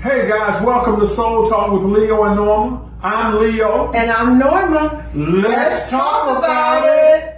Hey guys, welcome to Soul Talk with Leo and Norma. I'm Leo. And I'm Norma. Let's talk about it.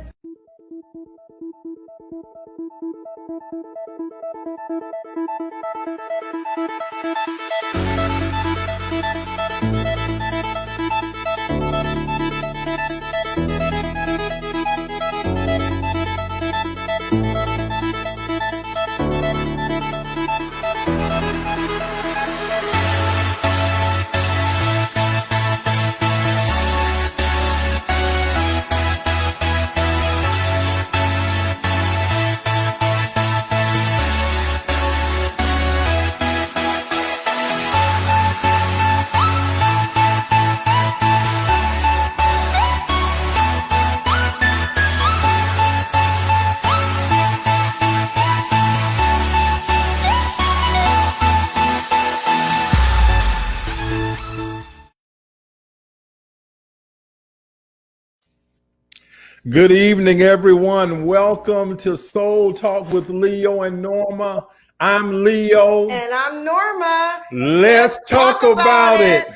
Good evening, everyone. Welcome to Soul Talk with Leo and Norma. I'm Leo. And I'm Norma. Let's talk about it.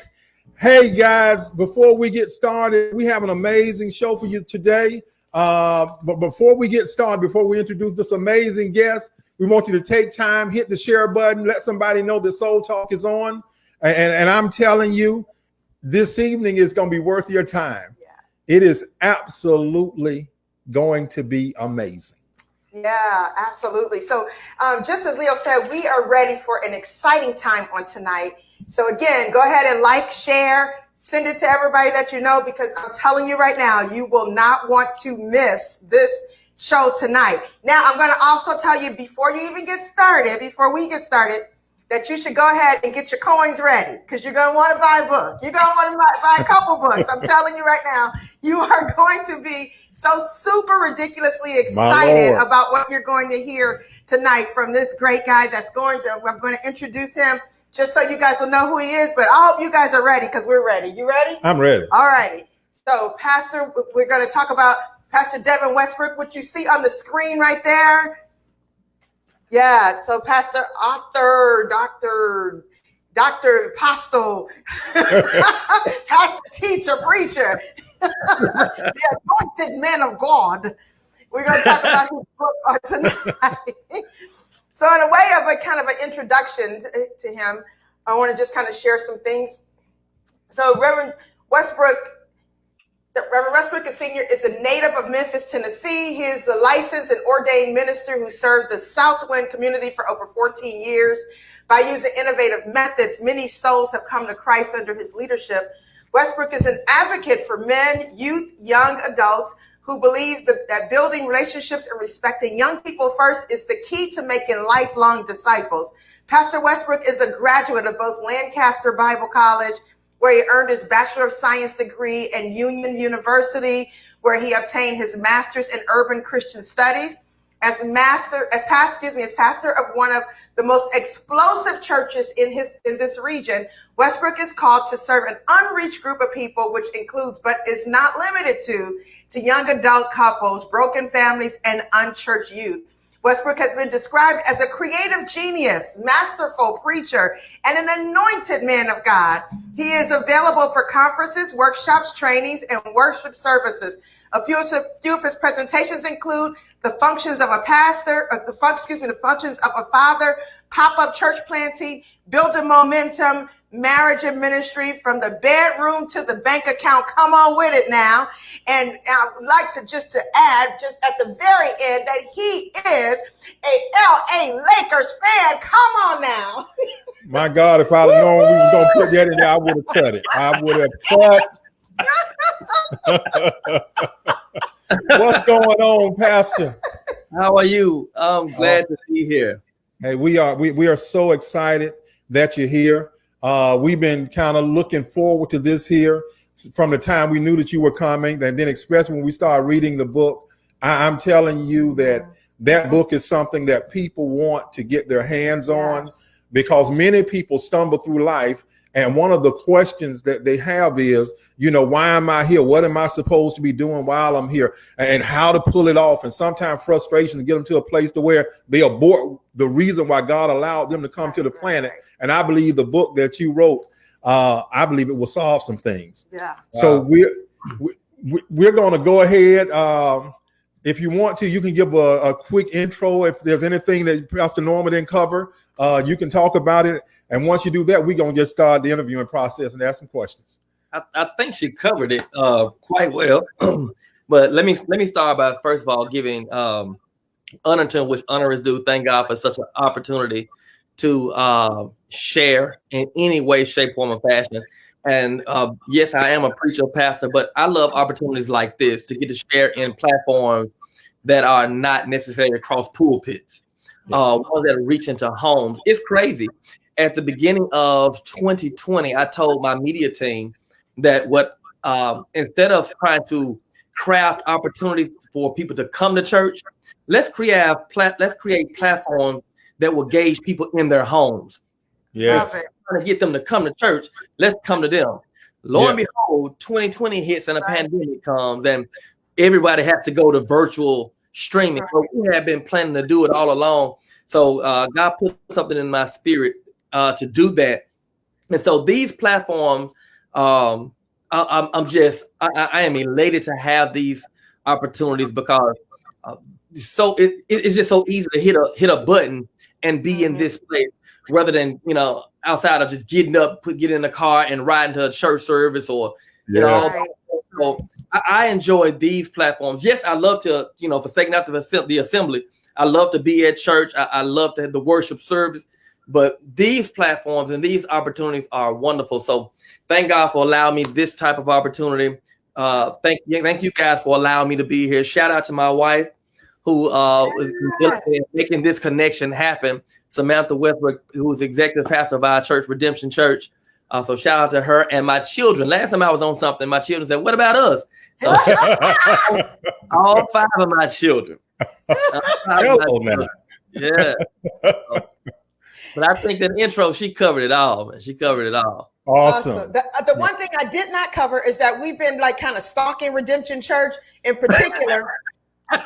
Hey, guys, before we get started, we have an amazing show for you today. But before we get started, before we introduce this amazing guest, we want you to take time, hit the share button, let somebody know that Soul Talk is on. And I'm telling you, this evening is going to be worth your time. It is absolutely going to be amazing. Yeah, absolutely. So just as Leo said, we are ready for an exciting time on tonight. So again, go ahead and like, share, send it to everybody that you know, because I'm telling you right now, you will not want to miss this show tonight. Now, I'm going to also tell you before we get started, that you should go ahead and get your coins ready, because you're going to want to buy a book. You're going to want to buy a couple books. I'm telling you right now, you are going to be so super ridiculously excited about what you're going to hear tonight from this great guy I'm going to introduce him just so you guys will know who he is. But I hope you guys are ready, because we're ready. You ready? I'm ready. All righty. So we're going to talk about Pastor Devin Westbrook, which you see on the screen right there. Yeah, so Pastor, author, Dr. Apostle, pastor, teacher, preacher, the anointed man of God. We're going to talk about his book tonight. So in a way of a kind of an introduction to him, I want to just kind of share some things. So Reverend Westbrook Sr. is a native of Memphis, Tennessee. He is a licensed and ordained minister who served the Southwind community for over 14 years. By using innovative methods, many souls have come to Christ under his leadership. Westbrook is an advocate for men, youth, young adults who believe that building relationships and respecting young people first is the key to making lifelong disciples. Pastor Westbrook is a graduate of both Lancaster Bible College, where he earned his Bachelor of Science degree, and Union University, where he obtained his Master's in Urban Christian Studies. As pastor of one of the most explosive churches in this region, Westbrook is called to serve an unreached group of people, which includes, but is not limited to young adult couples, broken families, and unchurched youth. Westbrook has been described as a creative genius, masterful preacher, and an anointed man of God. He is available for conferences, workshops, trainings, and worship services. A few of his presentations include the functions of a father, pop-up church planting, building momentum, marriage and ministry, from the bedroom to the bank account. Come on with it now. And I would like to add, just at the very end, that he is a LA Lakers fan. Come on now. My God, if I'd have known we was going to put that in there, I would have cut it. I would have cut. What's going on, Pastor? How are you? I'm glad to be here. Hey, we are so excited that you're here. We've been kind of looking forward to this here from the time we knew that you were coming, and then especially when we started reading the book. I'm telling you that book is something that people want to get their hands on, because many people stumble through life, and one of the questions that they have is, why am I here? What am I supposed to be doing while I'm here? And how to pull it off. And sometimes frustrations get them to a place to where they abort the reason why God allowed them to come to the planet. And I believe the book that you wrote, I believe it will solve some things. Yeah. So we're going to go ahead. If you want to, you can give a quick intro. If there's anything that Pastor Norma didn't cover, you can talk about it. And once you do that, we're going to just start the interviewing process and ask some questions. I think she covered it quite well. But let me start by, first of all, giving honor to which honor is due. Thank God for such an opportunity to share in any way, shape, form, or fashion. And yes, I am a preacher, pastor, but I love opportunities like this to get to share in platforms that are not necessarily across pulpits, ones that reach into homes. It's crazy. At the beginning of 2020, I told my media team that instead of trying to craft opportunities for people to come to church, let's create platforms that will gauge people in their homes. Yes. Trying to get them to come to church, let's come to them. Lo and behold, 2020 hits and a pandemic comes, and everybody has to go to virtual streaming. So we have been planning to do it all along. So God put something in my spirit to do that. And so these platforms, I am elated to have these opportunities because it's just so easy to hit a button and be in this place rather than, outside of just getting up, get in the car and riding to a church service or, So I enjoy these platforms. Yes, I love to, for second after the assembly, I love to be at church. I love to have the worship service, but these platforms and these opportunities are wonderful. So thank God for allowing me this type of opportunity. Thank you guys for allowing me to be here. Shout out to my wife who is making this connection happen. Samantha Westbrook, who is executive pastor of our church, Redemption Church. So shout out to her and my children. Last time I was on something, my children said, "What about us?" So all 5 of my children. Yeah. But I think that intro, she covered it all, man. She covered it all. Awesome. The one thing I did not cover is that we've been like kind of stalking Redemption Church in particular. we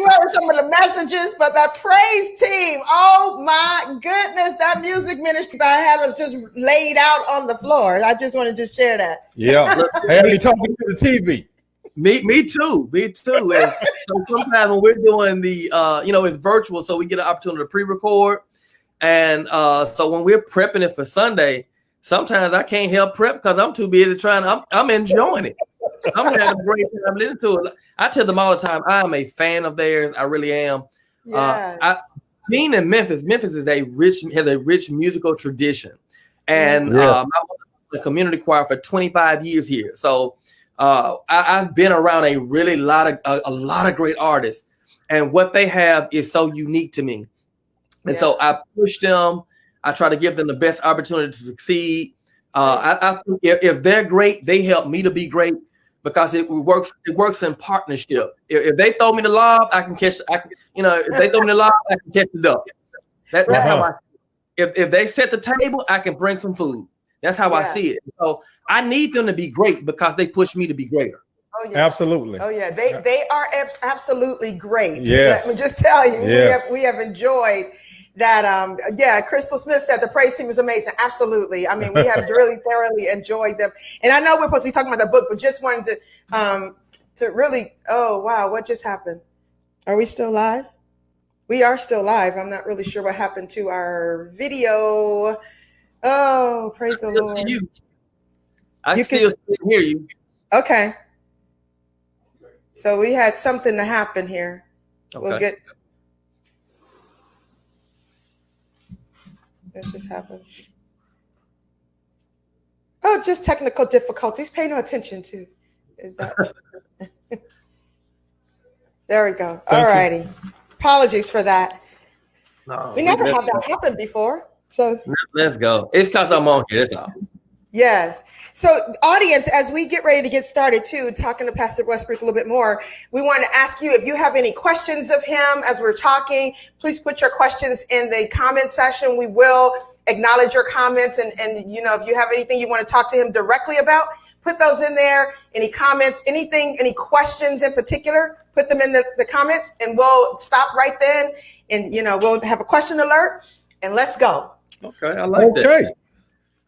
wrote some of the messages, but that praise team, oh my goodness, that music ministry I had was just laid out on the floor. I just wanted to share that. Yeah. Have you talking to the TV? Me too. And so sometimes when we're doing the it's virtual, so we get an opportunity to pre-record. And so when we're prepping it for Sunday, sometimes I can't help prep because I'm too busy I'm enjoying it. I'm having a great time listening to it. I tell them all the time, I am a fan of theirs. I really am. Yes. Being in Memphis has a rich musical tradition. And I was in the community choir for 25 years here. So I've been around a lot of great artists. And what they have is so unique to me. And so I push them. I try to give them the best opportunity to succeed. I think if they're great, they help me to be great. Because it works in partnership. If they throw me the lob, I can catch. If they throw me the lob, I can catch the duck. That's how I. If they set the table, I can bring some food. That's how I see it. So I need them to be great because they push me to be greater. Oh yeah, absolutely. Oh yeah, they are absolutely great. Yes. Let me just tell you, yes. we have enjoyed that. Crystal Smith said the praise team is amazing. Absolutely. I mean, we have really thoroughly enjoyed them. And I know we're supposed to be talking about the book, but just wanted to really, oh wow, what just happened? Are we still live? We are still live. I'm not really sure what happened to our video. Oh, praise the Lord. I still hear you. Okay. So we had something to happen here. Okay. We'll get. It just happened. Oh, just technical difficulties. Pay no attention to. Is that? There we go. All righty. Apologies for that. No, we never had that happen before. So let's go. It's because I'm on here. That's all. Yes. So audience, as we get ready to get started too, talking to Pastor Westbrook a little bit more, we want to ask you if you have any questions of him as we're talking, please put your questions in the comment section. We will acknowledge your comments and if you have anything you want to talk to him directly about, put those in there. Any comments, anything, any questions in particular, put them in the comments and we'll stop right then and, we'll have a question alert and let's go. Okay, I like that. Okay.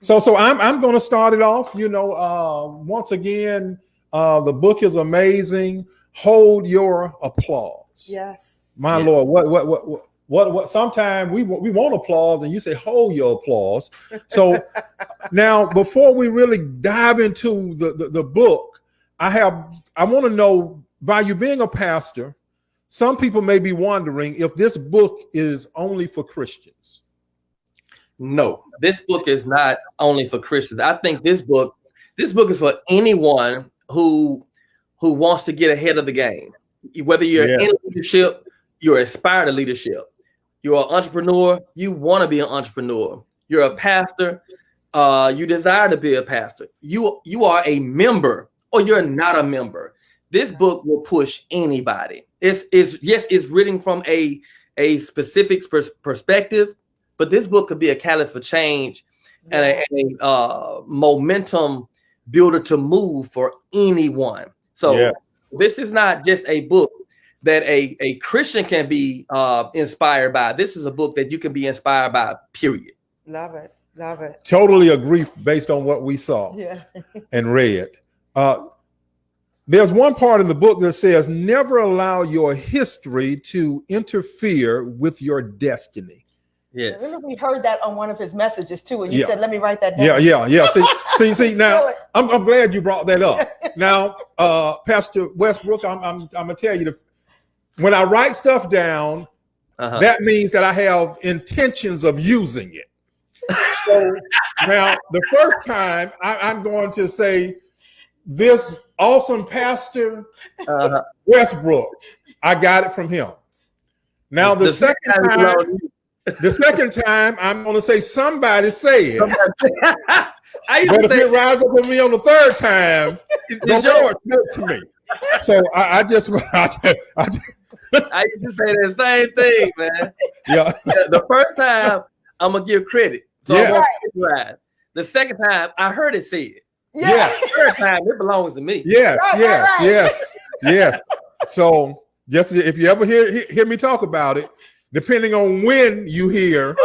So I'm going to start it off. Once again, the book is amazing. Hold your applause. Yes. My Lord, what? Sometimes we want applause, and you say hold your applause. So now, before we really dive into the book, I want to know, by you being a pastor, some people may be wondering if this book is only for Christians. No, this book is not only for Christians. I think this book is for anyone who wants to get ahead of the game. Whether you're in leadership, you're aspiring to leadership, you're an entrepreneur, you want to be an entrepreneur, you're a pastor, you desire to be a pastor, you are a member, or you're not a member. This book will push anybody. It's written from a specific perspective, but this book could be a catalyst for change and a momentum builder to move for anyone. So this is not just a book that a Christian can be inspired by. This is a book that you can be inspired by, period. Love it. Love it. Totally agree based on what we saw and read. There's one part in the book that says, never allow your history to interfere with your destiny. Yes. Remember, we heard that on one of his messages too, and you said, "Let me write that down." Yeah. See. Now, I'm glad you brought that up. Now, Pastor Westbrook, I'm gonna tell you, when I write stuff down, that means that I have intentions of using it. So now, the first time I'm going to say, this awesome Pastor Westbrook, I got it from him. Now, the second time. The second time, I'm going to say somebody said. But if it rises up on me on the third time, the Lord spoke to me. So I just I used to say the same thing, man. Yeah. The first time, I'm going to give credit. So I'm going to right. The second time, I heard it said. Yes. The third time, it belongs to me. Yes. So just if you ever hear me talk about it, depending on when you hear,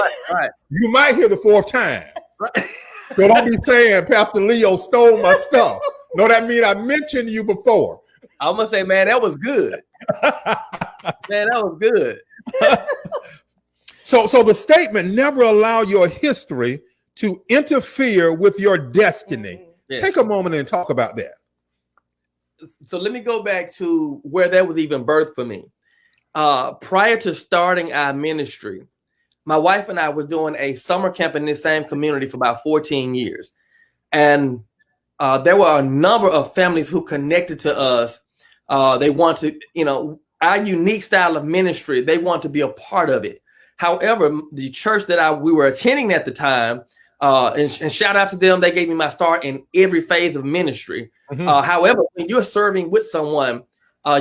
you might hear the fourth time. Right. So don't be saying Pastor Leo stole my stuff. No, that means I mentioned you before. I'm going to say, man, that was good. Man, that was good. So the statement, never allow your history to interfere with your destiny. Yes. Take a moment and talk about that. So let me go back to where that was even birthed for me. Prior to starting our ministry, my wife and I were doing a summer camp in this same community for about 14 years. And there were a number of families who connected to us. They want to, our unique style of ministry, they want to be a part of it. However, the church that we were attending at the time, and shout out to them, they gave me my start in every phase of ministry. However, when you're serving with someone,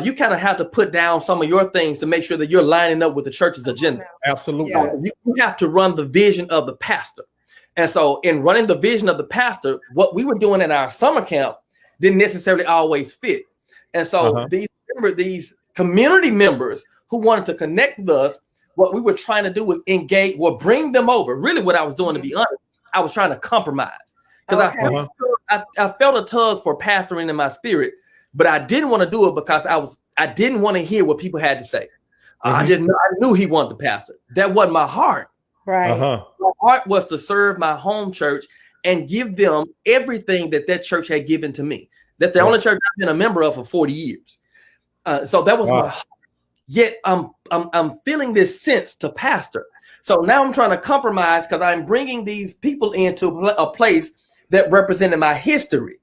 you kind of have to put down some of your things to make sure that you're lining up with the church's agenda. Absolutely. You have to run the vision of the pastor. And so in running the vision of the pastor, what we were doing in our summer camp didn't necessarily always fit. And so these community members who wanted to connect with us, what we were trying to do was engage or bring them over. Really what I was doing, to be honest, I was trying to compromise. Because I felt a tug for pastoring in my spirit. But I didn't want to do it because I didn't want to hear what people had to say. I knew he wanted to pastor. That wasn't my heart. Right. My heart was to serve my home church and give them everything that church had given to me. That's the only church I've been a member of for 40 years. So that was my heart. Yet I'm feeling this sense to pastor. So now I'm trying to compromise because I'm bringing these people into a place that represented my history.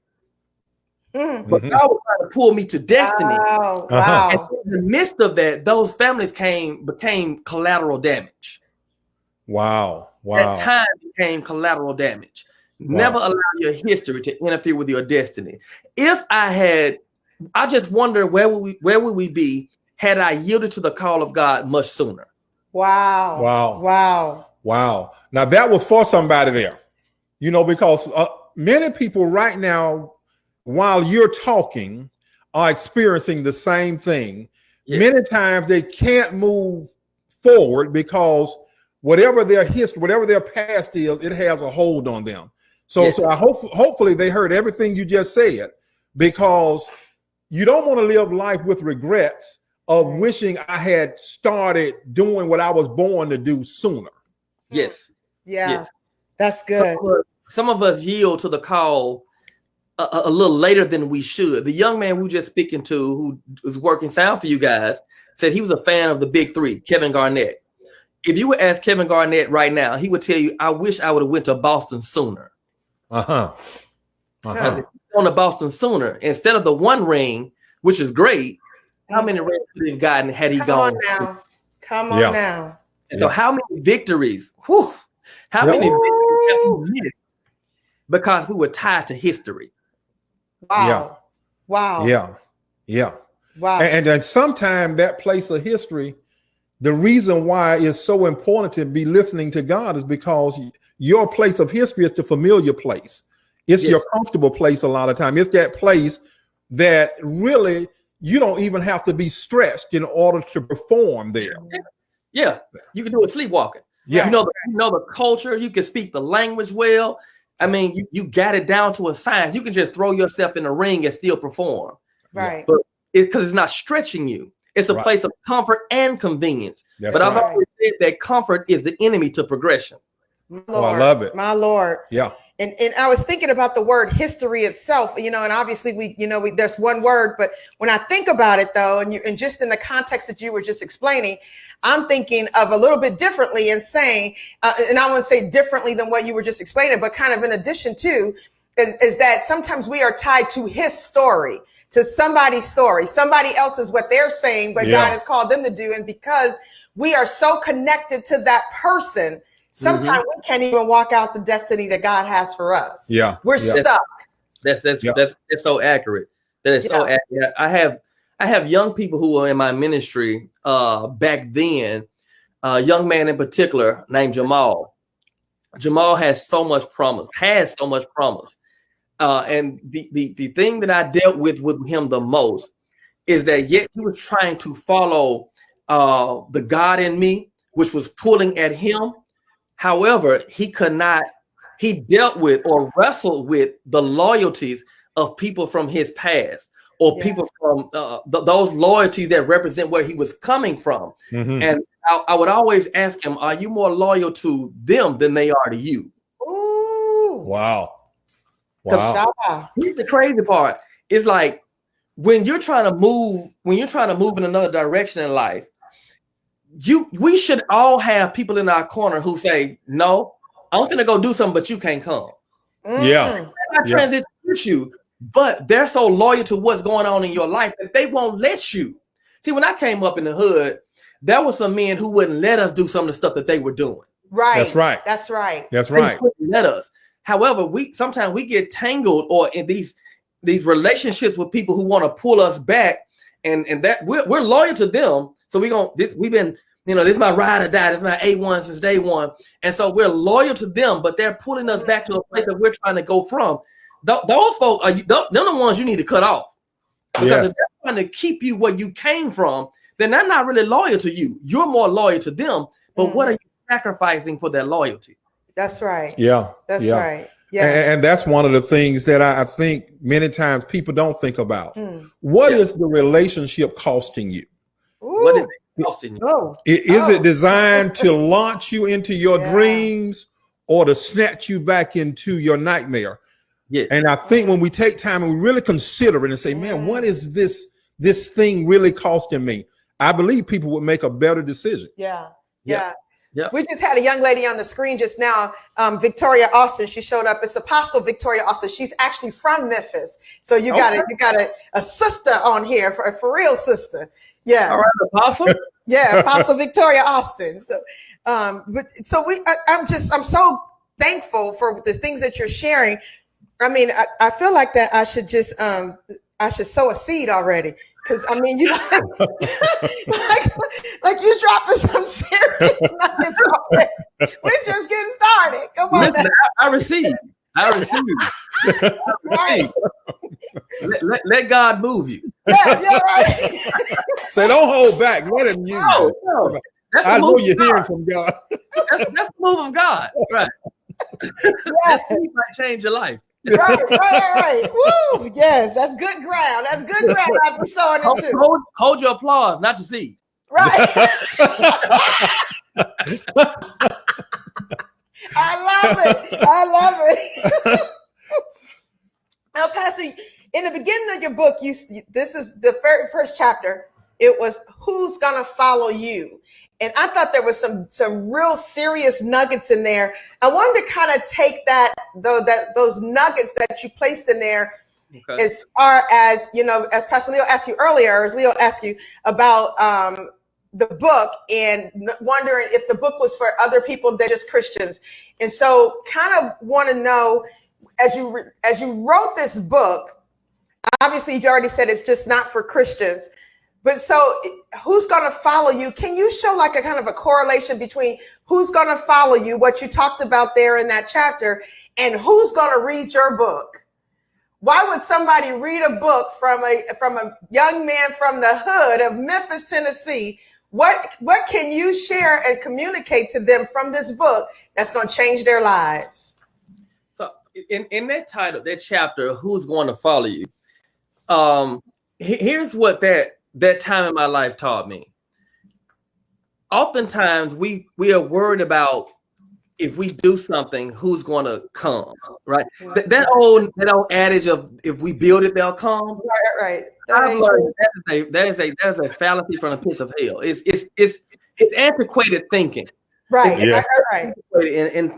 But God was trying to pull me to destiny. Wow. And in the midst of that, those families became collateral damage. Wow. That time became collateral damage. Never allow your history to interfere with your destiny. I just wonder where would we be had I yielded to the call of God much sooner. Wow. Now that was for somebody there, because many people right now, while you're talking, are experiencing the same thing. Yes. Many times they can't move forward because whatever their history, whatever their past is, it has a hold on them. So, Yes. so I hopefully they heard everything you just said, because you don't want to live life with regrets of wishing I had started doing what I was born to do sooner. Yes. Yeah. Yes. That's good. Some of us yield to the call a little later than we should. The young man we were just speaking to, who was working sound for you guys, said he was a fan of the big three, Kevin Garnett. If you would ask Kevin Garnett right now, he would tell you, I wish I would have went to Boston sooner. On to Boston sooner. Instead of the one ring, which is great, how many rings would he have gotten had he gone? Come on now. And so how many victories? Whew, how many victories have we missed because we were tied to history? Wow. Yeah. Wow. And then sometimes that place of history, the reason why it's so important to be listening to God is because your place of history is the familiar place. It's your comfortable place a lot of time. It's that place that really you don't even have to be stretched in order to perform there. Yeah. You can do it sleepwalking. Yeah. You know the culture, you can speak the language well. I mean, you got it down to a science. You can just throw yourself in the ring and still perform. Right. But because it's not stretching you. It's a place of comfort and convenience. But I've always said that comfort is the enemy to progression. My Lord, oh, I love it. My Lord. Yeah. And I was thinking about the word history itself, and obviously there's one word, but when I think about it though, and just in the context that you were just explaining, I'm thinking of a little bit differently and saying, and I wouldn't say differently than what you were just explaining, but kind of in addition to, is that sometimes we are tied to his story, to somebody's story. Somebody else is what they're saying, but God has called them to do. And because we are so connected to that person, sometimes we can't even walk out the destiny that God has for us. Yeah. We're stuck. That's so accurate. That is so accurate. I have young people who are in my ministry back then, a young man in particular named Jamal. Jamal has so much promise. And the thing that I dealt with him the most is that yet he was trying to follow the God in me, which was pulling at him. However, he dealt with or wrestled with the loyalties of people from his past or people from those loyalties that represent where he was coming from. And I would always ask him, are you more loyal to them than they are to you? Ooh. Wow. Here's the crazy part. It's like when you're trying to move in another direction in life, we should all have people in our corner who say, no, I'm gonna go do something, but you can't come. Yeah. I transition with you, but they're so loyal to what's going on in your life that they won't let you. See, when I came up in the hood, there were some men who wouldn't let us do some of the stuff that they were doing. Right. That's right. They wouldn't let us. However, sometimes we get tangled or in these relationships with people who want to pull us back, and that we're loyal to them. So we've been, this is my ride or die. This is my A1 since day one. And so we're loyal to them, but they're pulling us back to a place that we're trying to go from. Those folks they're the ones you need to cut off. Because if they're trying to keep you where you came from, then they're not really loyal to you. You're more loyal to them. But what are you sacrificing for their loyalty? That's right. Yeah. That's right. Yeah. And that's one of the things that I think many times people don't think about. What is the relationship costing you? Ooh. What is it costing you? Is it designed to launch you into your dreams or to snatch you back into your nightmare? Yes. And I think when we take time and we really consider it and say, man, what is this thing really costing me? I believe people would make a better decision. Yeah. Yeah. We just had a young lady on the screen just now, Victoria Austin. She showed up. It's Apostle Victoria Austin. She's actually from Memphis. So you got a sister on here, for real sister. Yeah. All right, Apostle. Yeah, Apostle Victoria Austin. So, I'm so thankful for the things that you're sharing. I mean, I feel like that I should just I should sow a seed already. Because I mean, you like you dropping some serious nuggets already. We're just getting started. Come on. Listen, I receive. Right. Let God move you. Yeah, right. So don't hold back. Let him use you. No. I know you're hearing from God. That's the move of God, right? That seed might change your life. Right. Woo! Yes, that's good ground. That's good ground I'd be sowing into. Hold your applause, not your seed. Right. I love it. Now, Pastor, in the beginning of your book, this is the very first chapter. It was who's gonna follow you, and I thought there was some real serious nuggets in there. I wanted to kind of take those nuggets that you placed in there, as far as as Pastor Leo asked you earlier, as Leo asked you about the book and wondering if the book was for other people than just Christians, and so kind of want to know as you wrote this book. Obviously, you already said it's just not for Christians. But so who's going to follow you? Can you show like a kind of a correlation between who's going to follow you, what you talked about there in that chapter, and who's going to read your book? Why would somebody read a book from a young man from the hood of Memphis, Tennessee? What can you share and communicate to them from this book that's going to change their lives? So in that title, that chapter, who's going to follow you? Here's what that time in my life taught me. Oftentimes we are worried about if we do something, who's going to come, right? That old adage of if we build it, they'll come. Right. I've learned that is a fallacy from the pits of hell. It's antiquated thinking. Right.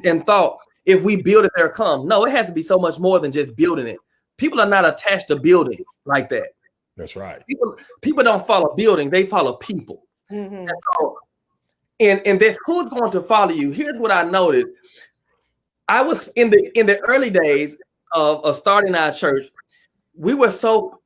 And thought if we build it, they'll come. No, it has to be so much more than just building it. People are not attached to buildings like that. That's right. People don't follow building; they follow people. Mm-hmm. And this who's going to follow you. Here's what I noted. I was in the early days of starting our church. We were so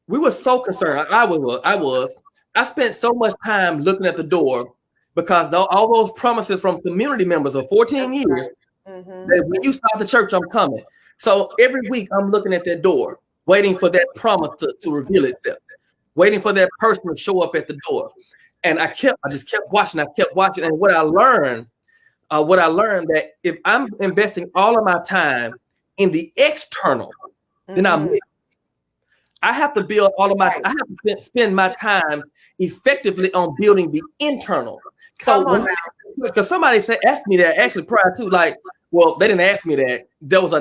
concerned. I spent so much time looking at the door because all those promises from community members of 14 years that when you start the church, I'm coming. So every week I'm looking at that door, waiting for that promise to reveal itself, waiting for that person to show up at the door. And I just kept watching. And what I learned that if I'm investing all of my time in the external, then I have to build all of my. I have to spend my time effectively on building the internal. Because somebody asked me that actually prior to, like, well, they didn't ask me that. There was a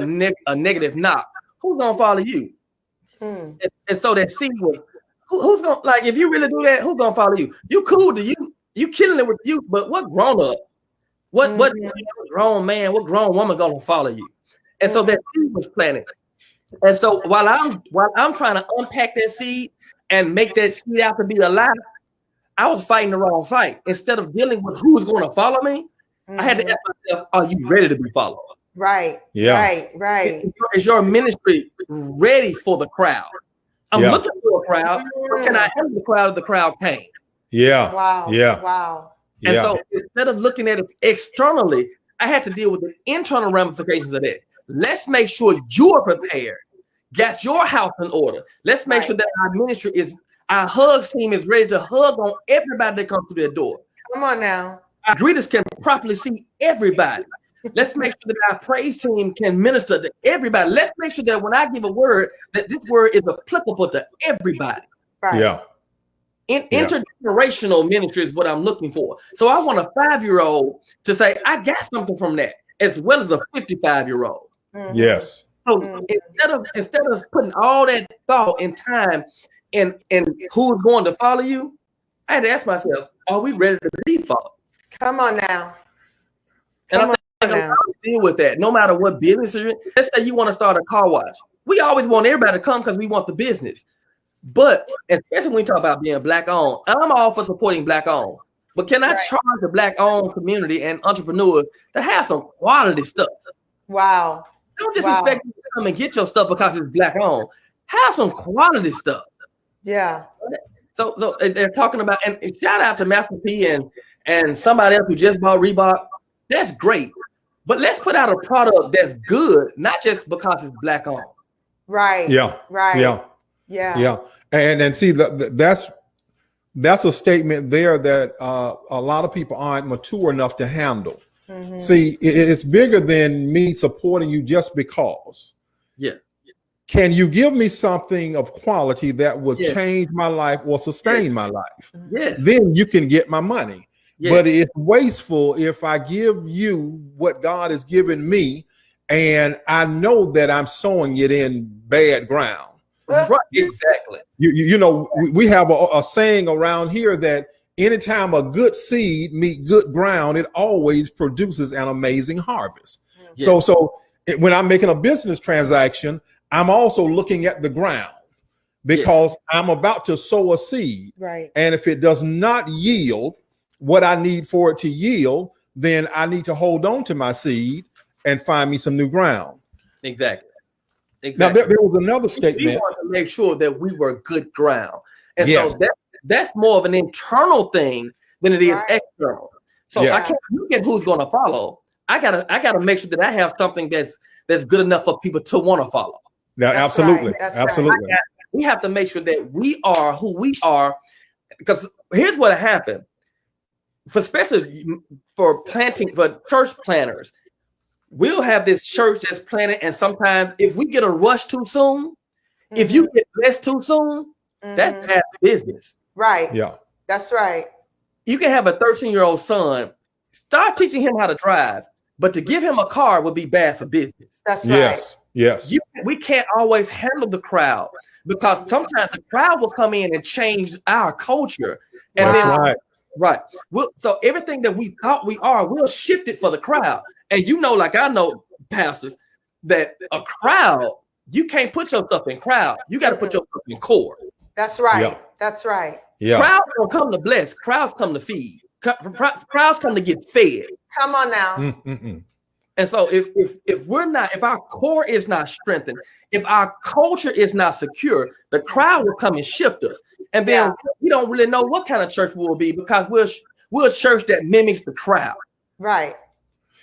negative knock. Who's gonna follow you? And so that seed was, who's gonna, like, if you really do that, who's gonna follow you? You cool to you killing it with you, but what grown up, what grown man, what grown woman gonna follow you? And so that seed was planted. And so while I'm trying to unpack that seed and make that seed out to be alive, I was fighting the wrong fight. Instead of dealing with who's going to follow me, I had to ask myself, are you ready to be followed? Right. Yeah. Right. Is your ministry ready for the crowd? I'm looking for a crowd. Or can I handle the crowd if the crowd came? Yeah. Wow. Yeah. Wow. And so instead of looking at it externally, I had to deal with the internal ramifications of that. Let's make sure you're prepared. Got your house in order. Let's make sure that our ministry our hugs team is ready to hug on everybody that comes through their door. Come on now. Our greeters can properly see everybody. Let's make sure that our praise team can minister to everybody. Let's make sure that when I give a word, that this word is applicable to everybody. Right. Yeah. Intergenerational ministry is what I'm looking for. So I want a 5-year-old to say, I got something from that, as well as a 55-year-old. Yes. So instead of putting all that thought and time in who's going to follow you, I had to ask myself, are we ready to be followed? Come on now. And I think I'm going to deal with that, no matter what business you're in. Let's say you want to start a car wash. We always want everybody to come because we want the business. But especially when we talk about being Black-owned, I'm all for supporting Black-owned. But can I charge the Black-owned community and entrepreneurs to have some quality stuff? Wow. Don't just expect you to come and get your stuff because it's Black-owned. Have some quality stuff. Yeah. So they're talking about, and shout out to Master P and somebody else who just bought Reebok. That's great. But let's put out a product that's good, not just because it's Black-owned. Right. Yeah. Right. Yeah. Yeah. Yeah. And see, that's That's a statement there that a lot of people aren't mature enough to handle. Mm-hmm. See, it's bigger than me supporting you just because. Yeah. Can you give me something of quality that will Yes. change my life or sustain my life? Yes. Then you can get my money. Yes. But it's wasteful if I give you what God has given me and I know that I'm sowing it in bad ground. Right, exactly. You know, we have a saying around here that anytime a good seed meet good ground, it always produces an amazing harvest. Yes. So when I'm making a business transaction, I'm also looking at the ground because I'm about to sow a seed. Right. And if it does not yield what I need for it to yield, then I need to hold on to my seed and find me some new ground. Exactly. Now, there was another statement. We want to make sure that we were good ground. And Yes. so that's more of an internal thing than it is external. So I can't look at who's going to follow. I gotta make sure that I have something that's good enough for people to want to follow. Yeah, absolutely. Right. Absolutely. Right. We have to make sure that we are who we are, because here's what happened. Especially for church planners, we'll have this church that's planted, and sometimes if we get a rush too soon, if you get blessed too soon, that's bad business. Right. Yeah. That's right. You can have a 13-year-old son, start teaching him how to drive, but to give him a car would be bad for business. That's right. Yes. We can't always handle the crowd, because sometimes the crowd will come in and change our culture. And That's right. So everything that we thought we are, we'll shift it for the crowd. And like I know pastors, that a crowd, you can't put your stuff in crowd. You got to put your stuff in core. That's right. Yeah. That's right. Yeah. Crowds don't come to bless. Crowds come to feed. Crowds come to get fed. Come on now. Mm-mm. And so if our core is not strengthened, if our culture is not secure, the crowd will come and shift us. And then we don't really know what kind of church we will be, because we're a church that mimics the crowd. Right.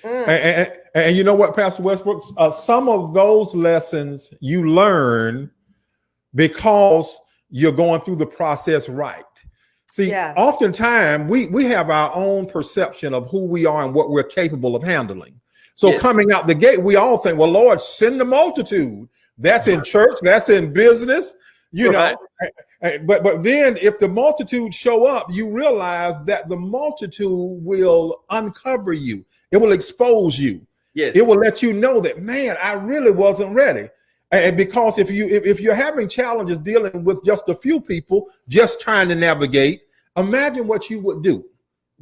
And you know what, Pastor Westbrook? Some of those lessons you learn because you're going through the process right. See, oftentimes we have our own perception of who we are and what we're capable of handling. So coming out the gate, we all think, well, Lord, send the multitude. That's in church. That's in business. You know, but then if the multitude show up, you realize that the multitude will uncover you. It will expose you. Yes. It will let you know that, man, I really wasn't ready. And because if you're having challenges dealing with just a few people, just trying to navigate, imagine what you would do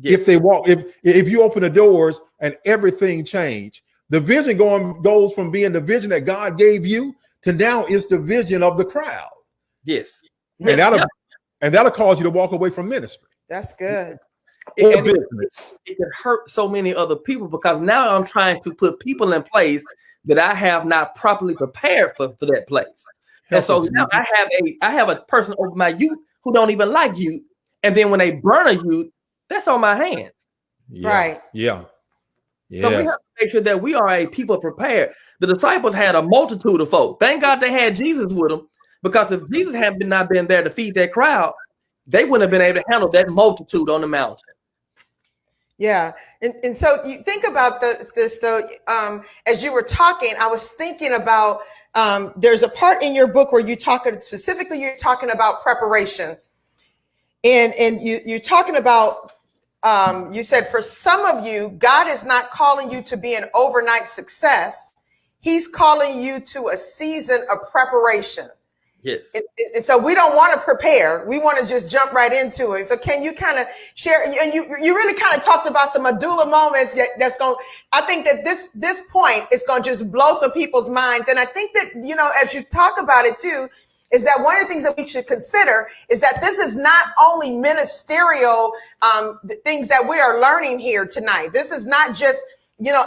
if you open the doors and everything changed. The vision goes from being the vision that God gave you to now it's the vision of the crowd. Yes. And that'll cause you to walk away from ministry. That's good. Or business. It can hurt so many other people, because now I'm trying to put people in place that I have not properly prepared for that place. And so now I have a person over my youth who don't even like youth. And then when they burn a youth, that's on my hand. Yeah. Right. Yeah. Yes. So we have to make sure that we are a people prepared. The disciples had a multitude of folk. Thank God they had Jesus with them, because if Jesus had not been there to feed that crowd, they wouldn't have been able to handle that multitude on the mountain. Yeah. And so you think about this though, as you were talking, I was thinking about, there's a part in your book where you're talking about preparation. And you're talking about, you said, for some of you, God is not calling you to be an overnight success. He's calling you to a season of preparation. Yes. And so we don't want to prepare. We want to just jump right into it. So can you kind of share, and you really kind of talked about some medulla moments I think that this point is going to just blow some people's minds. And I think that, as you talk about it too, is that one of the things that we should consider is that this is not only ministerial things that we are learning here tonight. This is not just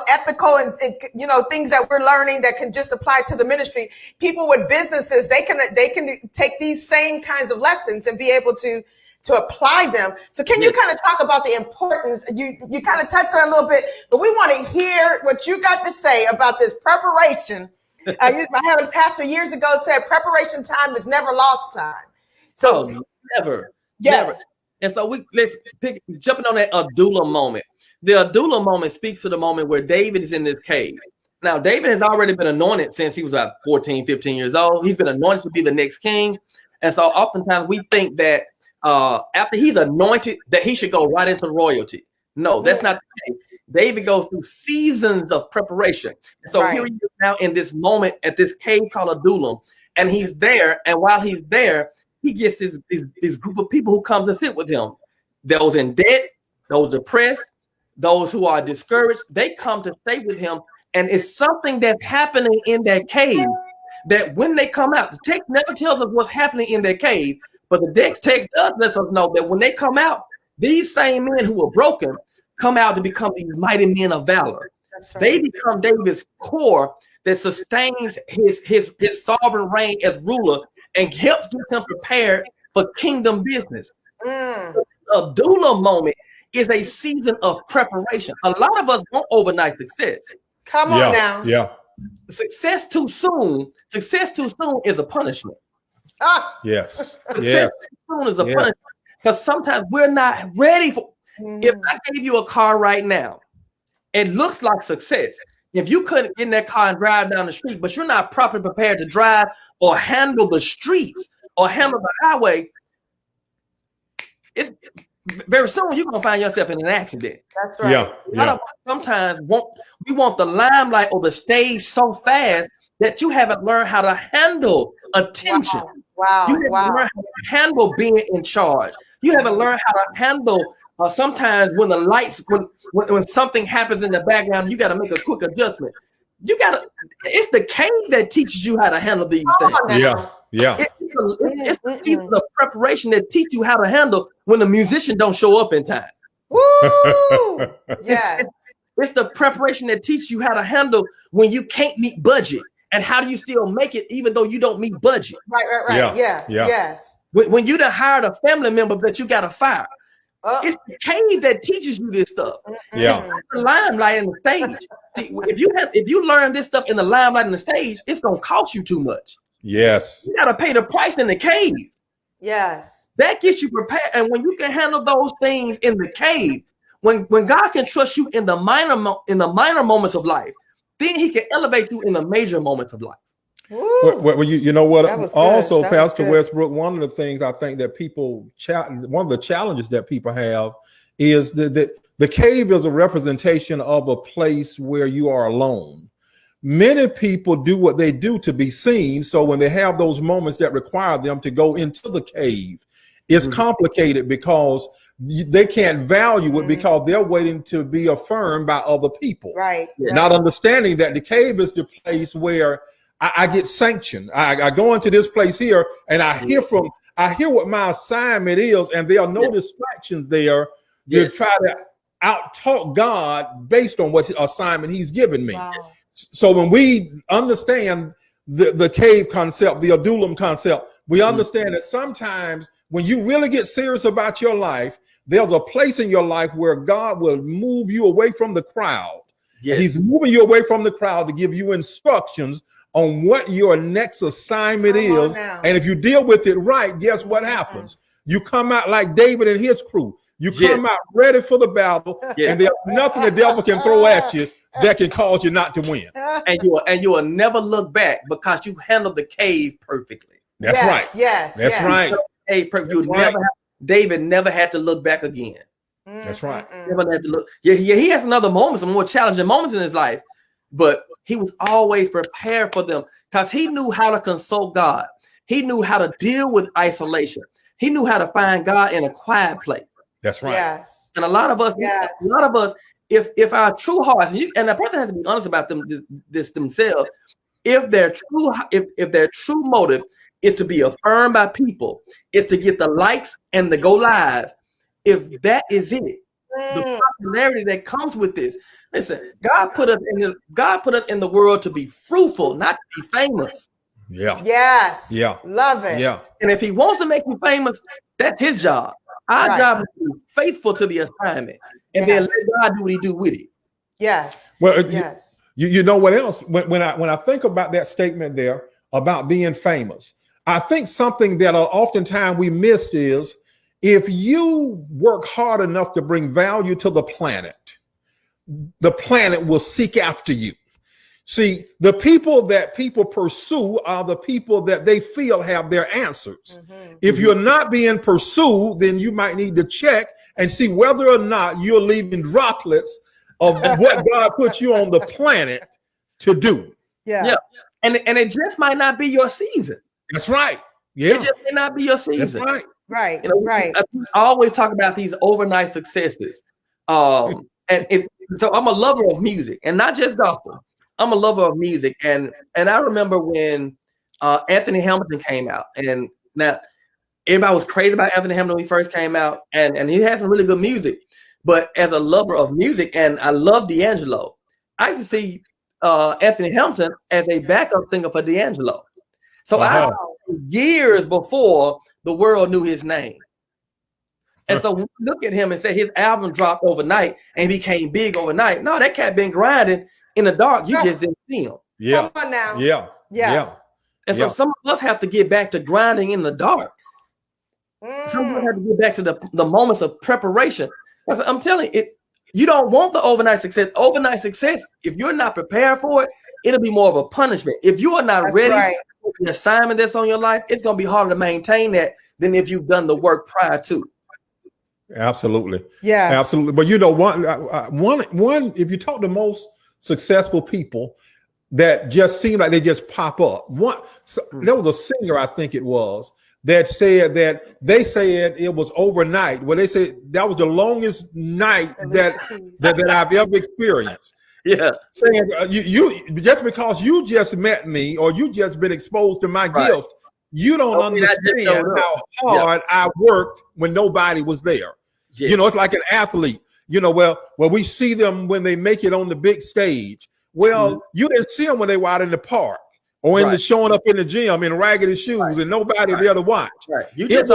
ethical and things that we're learning that can just apply to the ministry. People with businesses, they can take these same kinds of lessons and be able to apply them. So can you kind of talk about the importance? You kind of touched on it a little bit, but we want to hear what you got to say about this preparation. I had a pastor years ago said preparation time is never lost time. So never. Yes. Never. And so let's jumping on that Adullam moment. The Adullam moment speaks to the moment where David is in this cave. Now, David has already been anointed since he was about 14, 15 years old. He's been anointed to be the next king. And so oftentimes we think that after he's anointed, that he should go right into royalty. No, that's not the case. David goes through seasons of preparation. And so here he is now in this moment at this cave called Adullam. And he's there. And while he's there, he gets this group of people who come to sit with him. Those in debt, those depressed, those who are discouraged, they come to stay with him. And it's something that's happening in that cave that when they come out, the text never tells us what's happening in that cave, but the text does let us know that when they come out, these same men who were broken come out to become these mighty men of valor. That's right. They become David's core that sustains his sovereign reign as ruler and helps get him prepared for kingdom business. The Adullam moment is a season of preparation. A lot of us want overnight success. Come on now. Yeah. Success too soon is a punishment. Yes. Success too soon is a punishment. Because sometimes we're not ready for. If I gave you a car right now, it looks like success. If you couldn't get in that car and drive down the street, but you're not properly prepared to drive or handle the streets or handle the highway, it's very soon you're gonna find yourself in an accident. That's right. Yeah. Sometimes we want the limelight or the stage so fast that you haven't learned how to handle attention. Wow. You haven't learned how to handle being in charge. You haven't learned how to handle sometimes when the lights, when something happens in the background, you got to make a quick adjustment. It's the cave that teaches you how to handle these things. Yeah. It's the piece of preparation that teach you how to handle when the musician don't show up in time. Woo! Yeah. It's the preparation that teaches you how to handle when you can't meet budget and how do you still make it even though you don't meet budget. Right. Yeah. Yes. When you done hired a family member that you got to fire. It's the cave that teaches you this stuff. Yeah. It's not the limelight and the stage. See, if you learn this stuff in the limelight and the stage, it's gonna cost you too much. Yes. You gotta pay the price in the cave. Yes. That gets you prepared. And when you can handle those things in the cave, when God can trust you in the minor moments of life, then he can elevate you in the major moments of life. Well, you know what? Also, Pastor Westbrook, one of the things I think that one of the challenges that people have is that the cave is a representation of a place where you are alone. Many people do what they do to be seen. So when they have those moments that require them to go into the cave, it's complicated because they can't value it because they're waiting to be affirmed by other people. Right. Not understanding that the cave is the place where I get sanctioned. I go into this place here and I hear what my assignment is, and there are no distractions there to try to out-talk God based on what assignment he's given me. Wow. So when we understand the cave concept, the Adullam concept, we understand that sometimes when you really get serious about your life, there's a place in your life where God will move you away from the crowd. Yes. He's moving you away from the crowd to give you instructions on what your next assignment is. And if you deal with it right, guess what happens? You come out like David and his crew. You come out ready for the battle, and there's nothing the devil can throw at you that can cause you not to win. And you will never look back because you handled the cave perfectly. That's right. Yes. That's right. David never had to look back again. That's right. Never had to look. Yeah, he has another moments, some more challenging moments in his life, but he was always prepared for them because he knew how to consult God. He knew how to deal with isolation. He knew how to find God in a quiet place. That's right. Yes. And a lot of us, if our true hearts, and the person has to be honest about this themselves, if their true motive is to be affirmed by people, is to get the likes and to go live, if that is it, the popularity that comes with this. Listen, God put us in the world to be fruitful, not to be famous. Yeah. Yes. Yeah. Love it. Yeah. And if he wants to make you famous, that's his job. Our job is to be faithful to the assignment and then let God do what he do with it. Yes. Well, yes. You know what else? When I think about that statement there about being famous, I think something that oftentimes we miss is if you work hard enough to bring value to the planet will seek after you. See, the people that people pursue are the people that they feel have their answers. If you're not being pursued, then you might need to check and see whether or not you're leaving droplets of what God put you on the planet to do. Yeah. And it just might not be your season. That's right. Yeah. It just may not be your season. That's right. Right. You know, right. I always talk about these overnight successes. So I'm a lover of music, and not just gospel. I'm a lover of music, and I remember when Anthony Hamilton came out, and now everybody was crazy about Anthony Hamilton when he first came out, and he had some really good music. But as a lover of music, and I love D'Angelo, I used to see Anthony Hamilton as a backup singer for D'Angelo. So I saw years before the world knew his name. And so when you look at him and say his album dropped overnight and became big overnight. No, that cat been grinding in the dark. You just didn't see him. Yeah. Come on now. Yeah. And so some of us have to get back to grinding in the dark. Some of us have to get back to the moments of preparation. I'm telling you, you don't want the overnight success. Overnight success, if you're not prepared for it, it'll be more of a punishment. If you are not ready for the assignment that's on your life, it's going to be harder to maintain that than if you've done the work prior to. Absolutely. Yeah. Absolutely. But you know, one, if you talk to most successful people that just seem like they just pop up. There was a singer, I think it was, that said that they said it was overnight. Well, they said that was the longest night that I've ever experienced. Yeah. Saying you just because you just met me or you just been exposed to my gift, you don't understand how hard I worked when nobody was there. Yes. You know, it's like an athlete. You know, well, we see them when they make it on the big stage. Well, you didn't see them when they were out in the park or in the showing up in the gym in raggedy shoes and nobody there to watch. It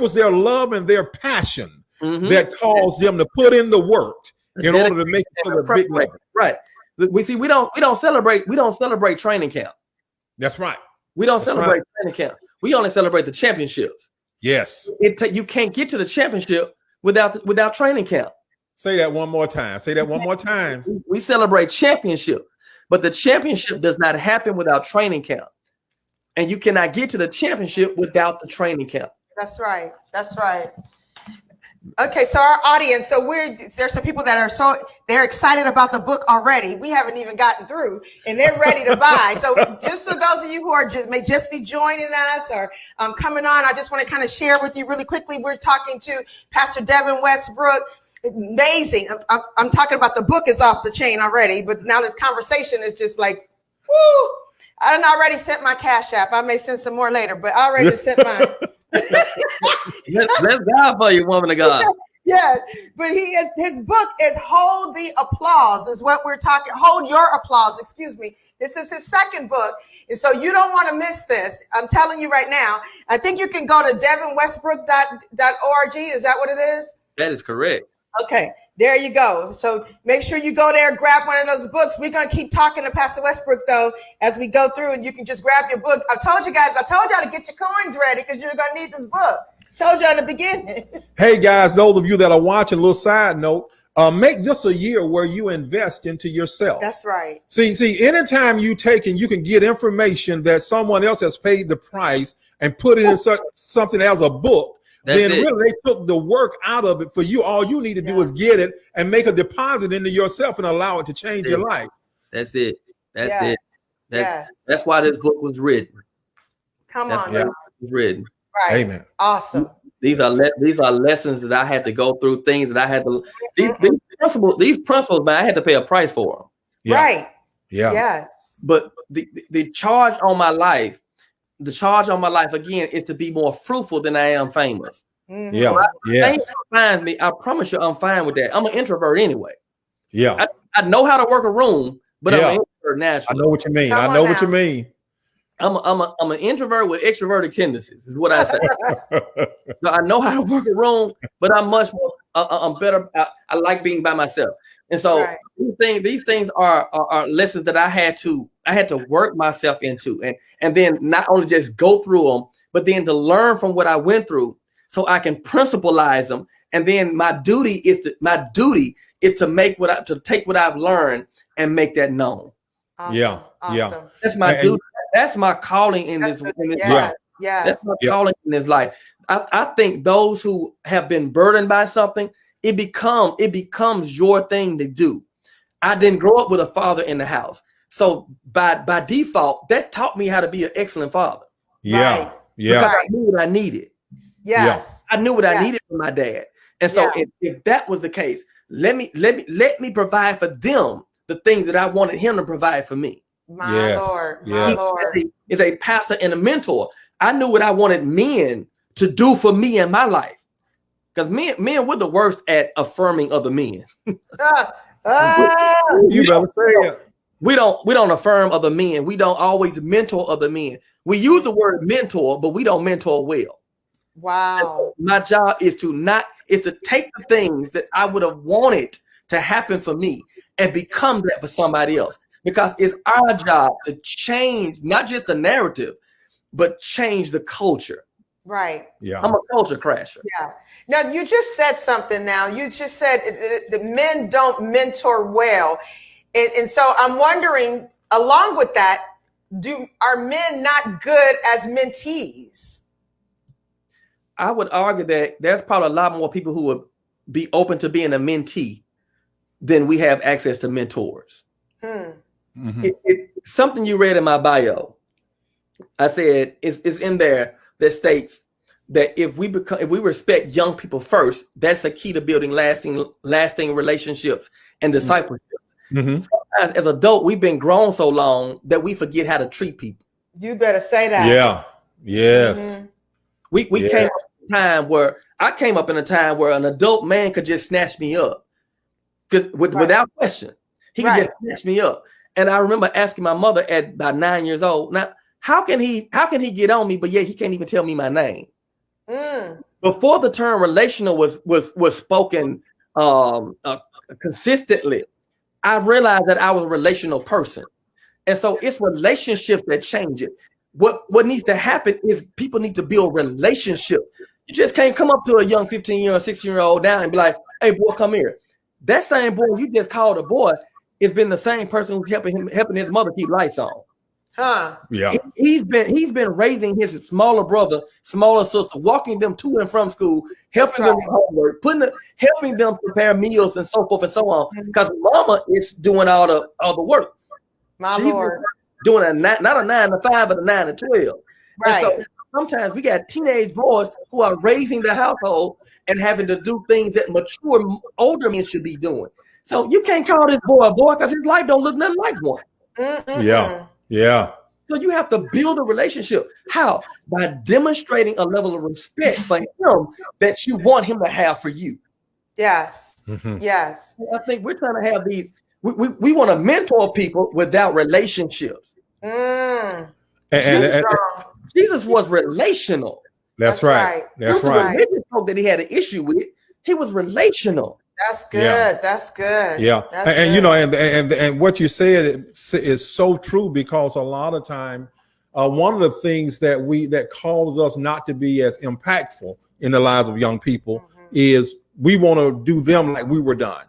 was their love and their passion that caused them to put in the work in order to make it to the big level. Right. We don't celebrate training camp. That's right. We don't celebrate training camp. We only celebrate the championships. Yes. You can't get to the championship without training camp. Say that one more time. Say that one more time. We celebrate championship, but the championship does not happen without training camp. And you cannot get to the championship without the training camp. That's right. That's right. Okay, so our audience, there's some people that they're excited about the book already. We haven't even gotten through, and they're ready to buy. So just for those of you who may just be joining us or coming on, I just want to kind of share with you really quickly. We're talking to Pastor Devin Westbrook. Amazing. I'm talking about the book is off the chain already, but now this conversation is just like, woo! I already sent my Cash App. I may send some more later, but I already sent mine. Let's God for you, woman of God. Yeah, but his book is Hold the Applause, is what we're talking. Hold Your Applause, excuse me. This is his second book. And so you don't want to miss this. I'm telling you right now. I think you can go to devinwestbrook.org. Is that what it is? That is correct. Okay, there you go. So make sure you go there, grab one of those books. We're going to keep talking to Pastor Westbrook, though, as we go through, and you can just grab your book. I told y'all to get your coins ready because you're going to need this book. Told you in the beginning. Hey, guys, those of you that are watching, a little side note, make this a year where you invest into yourself. That's right. See, anytime you take and you can get information that someone else has paid the price and put it in something as a book, then really they took the work out of it for you. All you need to do is get it and make a deposit into yourself and allow it to change your life. That's it. That's it. That's why this book was written. Come on. It was written. Right. Amen. Awesome. These are lessons that I had to go through, things that I had to these principles, man, I had to pay a price for them. Yeah. Right. Yeah. Yes. But the charge on my life, again, is to be more fruitful than I am famous. Mm-hmm. Yeah. Fame defines me. I promise you, I'm fine with that. I'm an introvert anyway. Yeah. I know how to work a room, but I'm an introvert naturally. I know what you mean. What you mean. I'm an introvert with extroverted tendencies, is what I say. So I know how to work a room, but I'm much more. I'm better. I like being by myself, and so these things are lessons that I had to work myself into, and then not only just go through them, but then to learn from what I went through so I can principalize them. And then my duty is to take what I've learned and make that known. Awesome. Yeah. Awesome. Yeah. That's my duty. That's my calling in this life. Yes. That's my calling in this life. I think those who have been burdened by something, it becomes your thing to do. I didn't grow up with a father in the house. So by default, that taught me how to be an excellent father. Yeah. Right. Yeah. Because I knew what I needed. Yes. I knew what I needed from my dad. And so if that was the case, let me provide for them the things that I wanted him to provide for me. My Lord. My Lord. Is a pastor and a mentor. I knew what I wanted men to do for me in my life. Because men were the worst at affirming other men. You better say it. We don't affirm other men. We don't always mentor other men. We use the word mentor, but we don't mentor well. Wow. My job is to take the things that I would have wanted to happen for me and become that for somebody else. Because it's our job to change not just the narrative, but change the culture. Right. Yeah. I'm a culture crasher. Yeah. Now you just said something now. You just said the men don't mentor well. And so I'm wondering, along with that, are men not good as mentees? I would argue that there's probably a lot more people who would be open to being a mentee than we have access to mentors. Mm-hmm. It's something you read in my bio. I said it's in there that states that if we respect young people first, that's a key to building lasting relationships and discipleship. Mm-hmm. Sometimes as adults, we've been grown so long that we forget how to treat people. You better say that. Yeah. Yes. Mm-hmm. We came up in a time where an adult man could just snatch me up, because without question, he could just snatch me up. And I remember asking my mother at about 9 years old, now how can he get on me, but yet he can't even tell me my name? Before the term relational was spoken consistently, I realized that I was a relational person. And so it's relationships that change it. What needs to happen is people need to build relationship. You just can't come up to a young 15-year or 16-year-old now and be like, hey, boy, come here. That same boy you just called a boy has been the same person who's helping his mother keep lights on. Yeah. He's been raising his smaller brother, smaller sister, walking them to and from school, helping them with homework, helping them prepare meals and so forth and so on. Because mama is doing all the work. She's Lord. Doing not a 9 to 5, but a 9 to 12. Right. And so sometimes we got teenage boys who are raising the household and having to do things that mature older men should be doing. So you can't call this boy a boy because his life don't look nothing like one. Yeah. Yeah. So you have to build a relationship. How? By demonstrating a level of respect for him that you want him to have for you. Yes. Mm-hmm. Yes. I think we're trying to have these. We want to mentor people without relationships. Jesus was relational. That's right. That's right. Religious folk that he had an issue with, he was relational. That's good. Yeah. That's good. Yeah. That's and good. you know, and what you said is so true, because a lot of time, one of the things that causes us not to be as impactful in the lives of young people is we want to do them like we were done.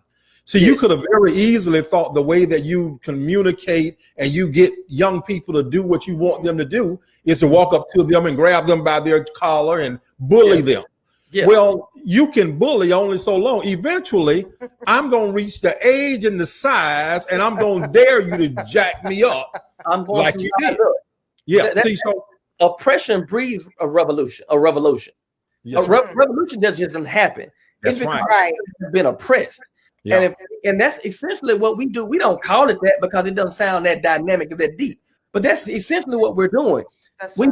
So you could have very easily thought the way that you communicate and you get young people to do what you want them to do is to walk up to them and grab them by their collar and bully them. Yeah. Well, you can bully only so long. Eventually, I'm going to reach the age and the size, and I'm going to dare you to jack me up like you did. Yeah. So oppression breeds a revolution. Yes, revolution doesn't happen. It's because it's been oppressed. Yeah. And that's essentially what we do. We don't call it that because it doesn't sound that dynamic or that deep. But that's essentially what we're doing. We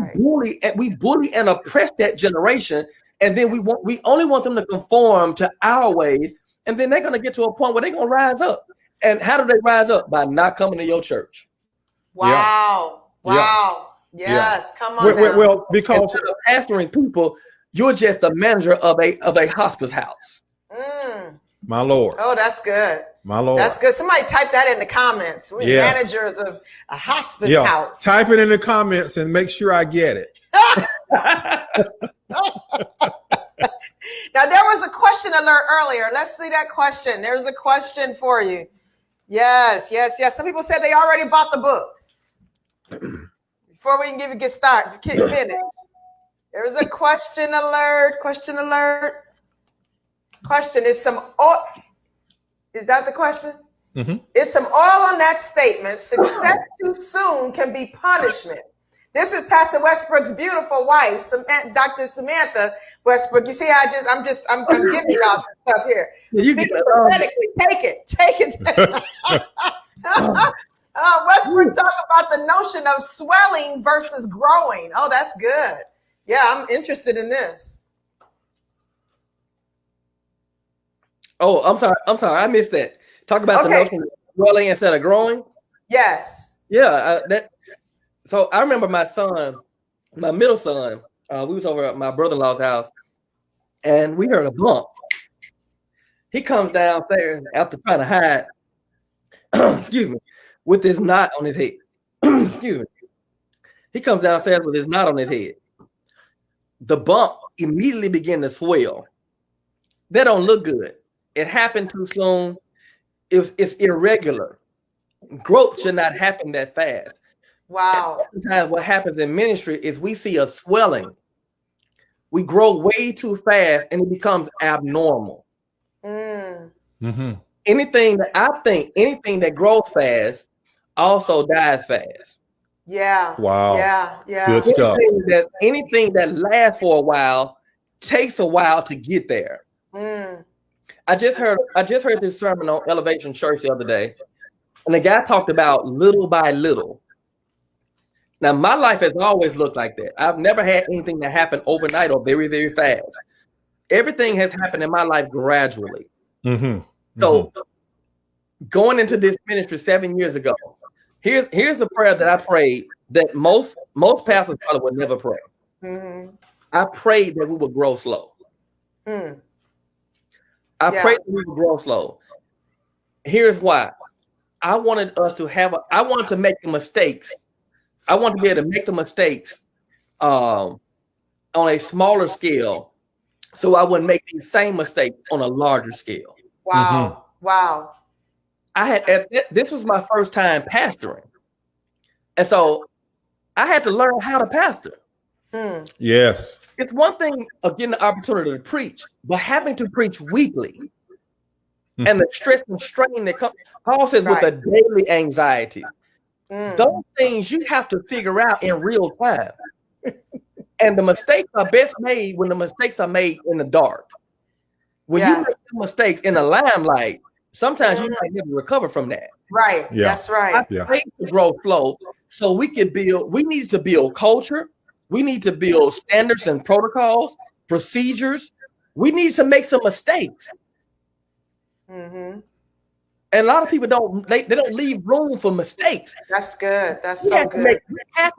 bully and oppress that generation, and then we only want them to conform to our ways, and then they're going to get to a point where they're going to rise up. And how do they rise up? By not coming to your church. Wow. Yeah. Wow. Yeah. Yes. Yeah. Come on. Well, because instead of pastoring people, you're just the manager of a hospice house. My Lord. Oh, that's good. My Lord. That's good. Somebody type that in the comments. We're managers of a hospice house. Type it in the comments and make sure I get it. Now, there was a question alert earlier. Let's see that question. There's a question for you. Yes. Some people said they already bought the book. Before we can get started, finish. There's a question alert. Question is is that the question? Mm-hmm. Is some oil on that statement? Success too soon can be punishment. This is Pastor Westbrook's beautiful wife, Dr. Samantha Westbrook. You see how I'm giving y'all some stuff here. Speaking prophetically, take it. Westbrook talk about the notion of swelling versus growing. Oh, that's good. Yeah, I'm interested in this. Oh, I'm sorry. I missed that. Talk about the notion of swelling instead of growing. Yes. Yeah, So I remember my middle son, we was over at my brother-in-law's house, and we heard a bump. He comes downstairs after trying to hide, excuse me, with this knot on his head. Excuse me. He comes downstairs with his knot on his head. The bump immediately began to swell. That don't look good. It happened too soon. It's irregular. Growth should not happen that fast. Wow. Sometimes what happens in ministry is we see a swelling. We grow way too fast and it becomes abnormal. Mm-hmm. Anything that grows fast also dies fast. Yeah. Wow. Yeah. Good stuff. Anything that lasts for a while takes a while to get there. I just heard this sermon on Elevation Church the other day, and the guy talked about little by little. Now, my life has always looked like that. I've never had anything that happened overnight or very, very fast. Everything has happened in my life gradually. Mm-hmm. So going into this ministry 7 years ago, here's a prayer that I prayed that most pastors probably would never pray. I prayed that we would grow slow. I prayed that we would grow slow. Here's why. I wanted to make the mistakes. I want to be able to make the mistakes on a smaller scale so I wouldn't make these same mistakes on a larger scale. Wow. Wow. This was my first time pastoring. And so I had to learn how to pastor. Yes. It's one thing of getting the opportunity to preach, but having to preach weekly and the stress and strain that comes, Paul says, with the daily anxiety. Those things you have to figure out in real time. And the mistakes are best made when the mistakes are made in the dark. When you make mistakes in the limelight, sometimes you might never recover from that. Right. Yeah. That's right. I think to grow slow so we need to build culture. We need to build standards and protocols, procedures. We need to make some mistakes. And a lot of people don't leave room for mistakes. That's good. That's so good.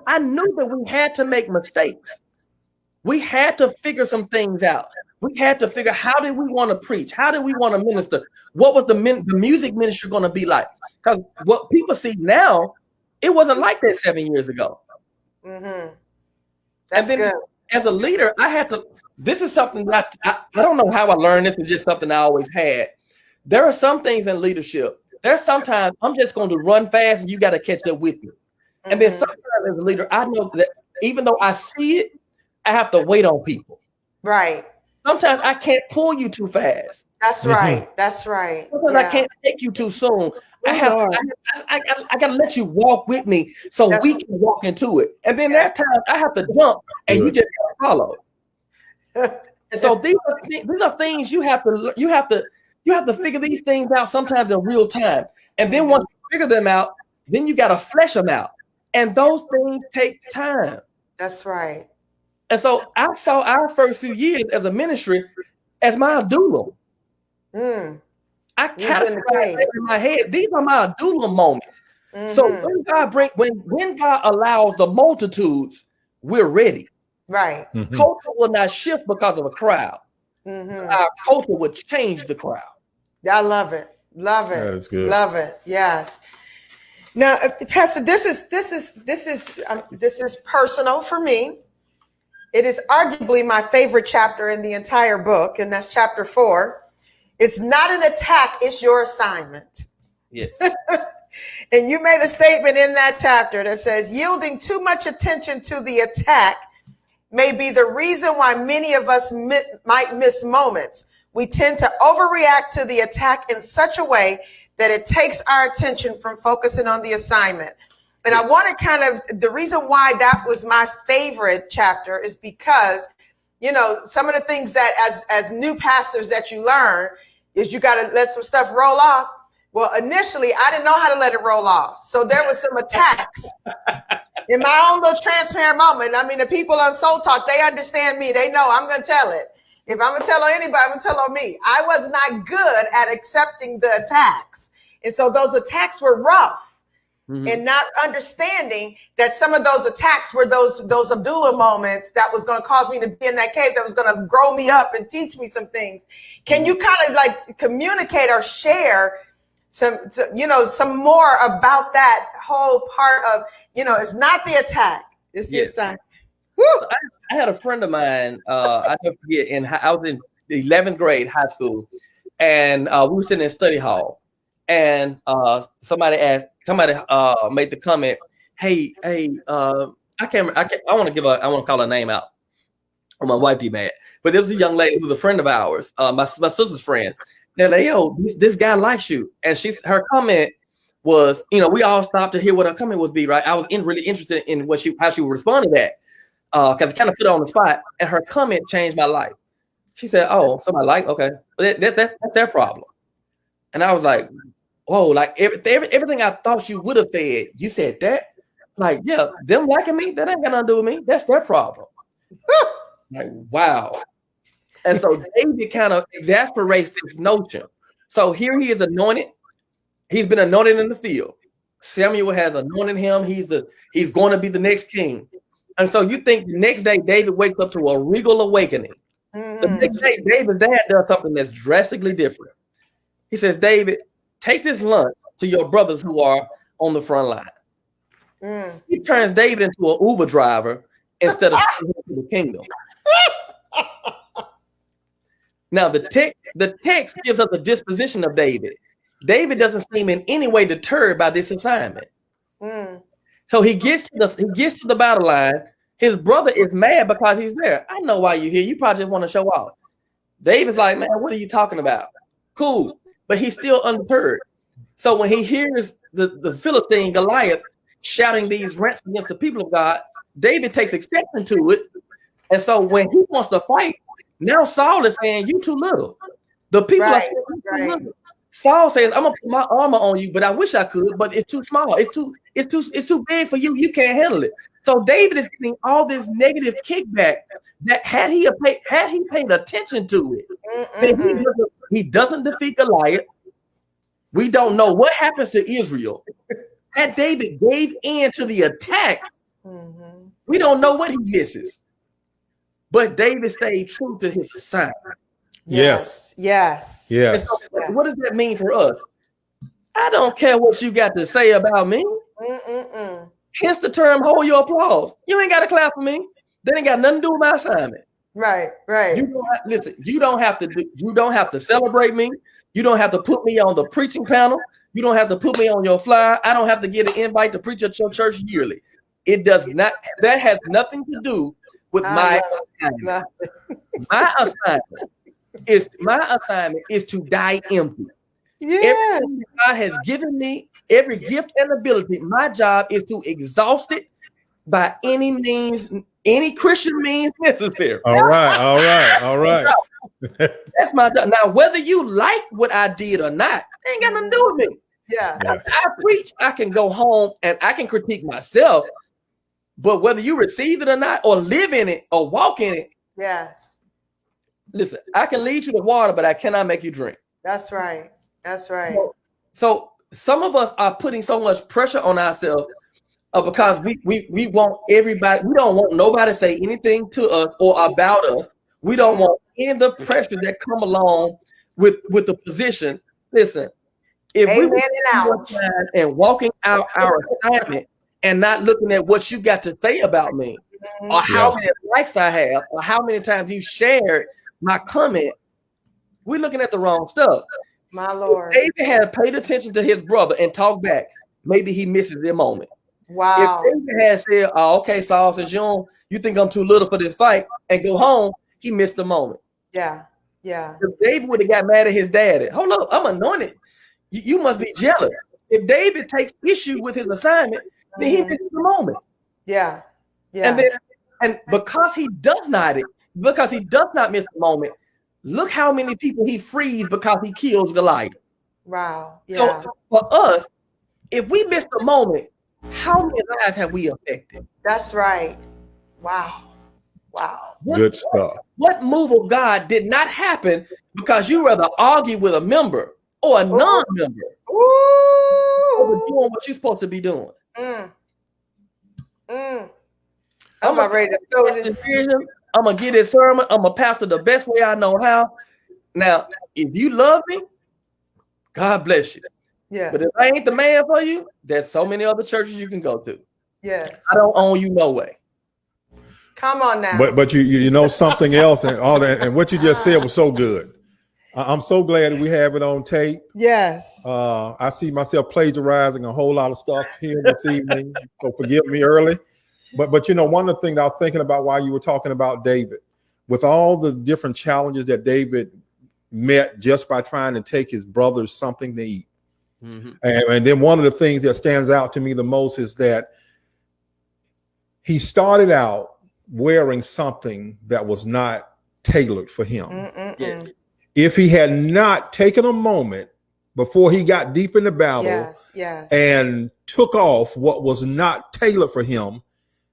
I knew that we had to make mistakes. We had to figure some things out. We had to figure, how did we want to preach? How did we want to minister? What was the music ministry going to be like? Because what people see now, it wasn't like that 7 years ago. That's good. As a leader, this is something that I don't know how I learned this. It's just something I always had. There are some things in leadership. There's sometimes I'm just going to run fast and you got to catch up with me. And then sometimes as a leader, I know that even though I see it, I have to wait on people. Right. Sometimes I can't pull you too fast. That's right. That's right. Sometimes I can't take you too soon. I got to let you walk with me so we can walk into it. And then that time I have to jump and you just follow. And so these are things you have to figure these things out sometimes in real time. And then once you figure them out, then you got to flesh them out. And those things take time. That's right. And so I saw our first few years as a ministry as my adula. I categorized it in my head. These are my adula moments. So when God allows the multitudes, we're ready. Right. Culture will not shift because of a crowd. Our culture would change the crowd. I love it. Love it. That is good. Love it. Yes. Now, Pastor, this is personal for me. It is arguably my favorite chapter in the entire book, and that's chapter 4. It's not an attack, it's your assignment. Yes. And you made a statement in that chapter that says, yielding too much attention to the attack may be the reason why many of us might miss moments. We tend to overreact to the attack in such a way that it takes our attention from focusing on the assignment. And I want to kind of, the reason why that was my favorite chapter is because, you know, some of the things that as new pastors that you learn is you got to let some stuff roll off. Well, initially, I didn't know how to let it roll off. So there was some attacks in my own little transparent moment. I mean, the people on Soul Talk, they understand me. They know I'm going to tell it. If I'm going to tell on anybody, I'm going to tell on me. I was not good at accepting the attacks. And so those attacks were rough. Mm-hmm. And not understanding that some of those attacks were those Abdullah moments that was going to cause me to be in that cave, that was going to grow me up and teach me some things. Can you kind of like communicate or share some more about that whole part of, you know, it's not the attack, it's the assignment. I had a friend of mine, I never forget, I was in the 11th grade high school, and we were sitting in study hall, and somebody made the comment, hey, I want to call her name out, or my wife be mad, but there was a young lady who's a friend of ours, my sister's friend. They're like, yo, this guy likes you, and her comment was, you know, we all stopped to hear what her comment would be, right? I was really interested in how she would respond to that, because it kind of put her on the spot, and her comment changed my life. She said, "Oh, somebody like, okay, that's their problem," and I was like, whoa, like everything I thought you would have said, you said that. Like, yeah, them liking me, that ain't got nothing to do with me. That's their problem. Like, wow. And so David kind of exasperates this notion. So here he is anointed. He's been anointed in the field. Samuel has anointed him. He's going to be the next king. And so you think the next day David wakes up to a regal awakening. Mm-hmm. The next day David's dad does something that's drastically different. He says, David, take this lunch to your brothers who are on the front line. Mm. He turns David into an Uber driver instead of the kingdom. Now, the text gives us a disposition of David. David doesn't seem in any way deterred by this assignment. Mm. So he gets to the battle line. His brother is mad because he's there. I know why you're here. You probably just want to show off. David's like, man, what are you talking about? Cool. But he's still undeterred. So when he hears the Philistine Goliath shouting these rants against the people of God, David takes exception to it. And so when he wants to fight, now Saul is saying, you too little. The people are saying, you too little. Saul says, I'm gonna put my armor on you, but I wish I could, but it's too small. It's too big for you. You can't handle it. So David is getting all this negative kickback that had he paid attention to it, he doesn't defeat Goliath. We don't know what happens to Israel. Had David gave in to the attack, we don't know what he misses. But David stayed true to his assignment. Yes. So what does that mean for us? I don't care what you got to say about me. Hence the term hold your applause. You ain't got to clap for me. That ain't got nothing to do with my assignment. Right. You don't have to celebrate me. You don't have to put me on the preaching panel. You don't have to put me on your flyer. I don't have to get an invite to preach at your church yearly. It does not. That has nothing to do with my assignment. My assignment is to die empty. Yeah. Everything God has given me, every gift and ability, my job is to exhaust it by any means, any Christian means necessary. All right. That's my job. Now, whether you like what I did or not, it ain't got nothing to do with me. Yeah. I preach, I can go home and I can critique myself, but whether you receive it or not, or live in it or walk in it. Yes. Listen, I can lead you to water, but I cannot make you drink. That's right. So some of us are putting so much pressure on ourselves because we want everybody. We don't want nobody to say anything to us or about us. We don't want any of the pressure that come along with the position. Listen, if we were and walking out our assignment and not looking at what you got to say about me, or how many likes I have, or how many times you shared my comment, we're looking at the wrong stuff. My Lord. If David had paid attention to his brother and talked back, maybe he misses the moment. Wow. If David had said, "Oh, okay, Saul, since you think I'm too little for this fight," and go home, he missed the moment. Yeah. Yeah. If David would have got mad at his daddy, hold up, I'm anointed. You must be jealous. If David takes issue with his assignment, then he misses the moment. Yeah. Yeah. And because he does not miss the moment, look how many people he frees because he kills Goliath. Wow. Yeah. So for us, if we miss the moment, how many lives have we affected? That's right. Wow. Wow. Good stuff. What move of God did not happen because you rather argue with a member or a non-member over doing what you're supposed to be doing? I'm about ready to throw this. I'm gonna get this sermon. I'm gonna pastor the best way I know how. Now, if you love me, God bless you. Yeah. But if I ain't the man for you, there's so many other churches you can go to. Yes. I don't own you no way. Come on now. But you know something else, and all that, and what you just said was so good. I'm so glad that we have it on tape. Yes. I see myself plagiarizing a whole lot of stuff here this evening, so forgive me early. But you know, one of the things I was thinking about while you were talking about David, with all the different challenges that David met just by trying to take his brothers something to eat. Mm-hmm. And then one of the things that stands out to me the most is that he started out wearing something that was not tailored for him. Yeah. If he had not taken a moment before he got deep in the battle and took off what was not tailored for him,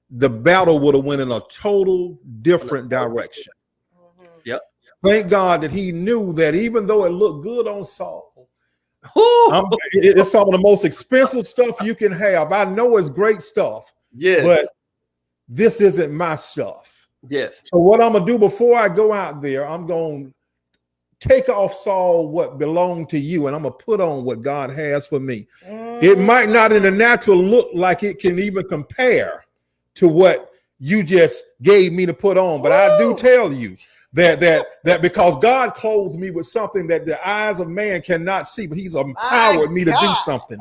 the battle would have went in a total different direction. Yep. Thank God that he knew that even though it looked good on Saul, it's some of the most expensive stuff you can have. I know it's great stuff, but this isn't my stuff. Yes. So what I'm going to do before I go out there, I'm going to take off, Saul, what belonged to you, and I'm going to put on what God has for me. It might not in the natural look like it can even compare to what you just gave me to put on. But I do tell you that because God clothed me with something that the eyes of man cannot see, but he's empowered me to do something.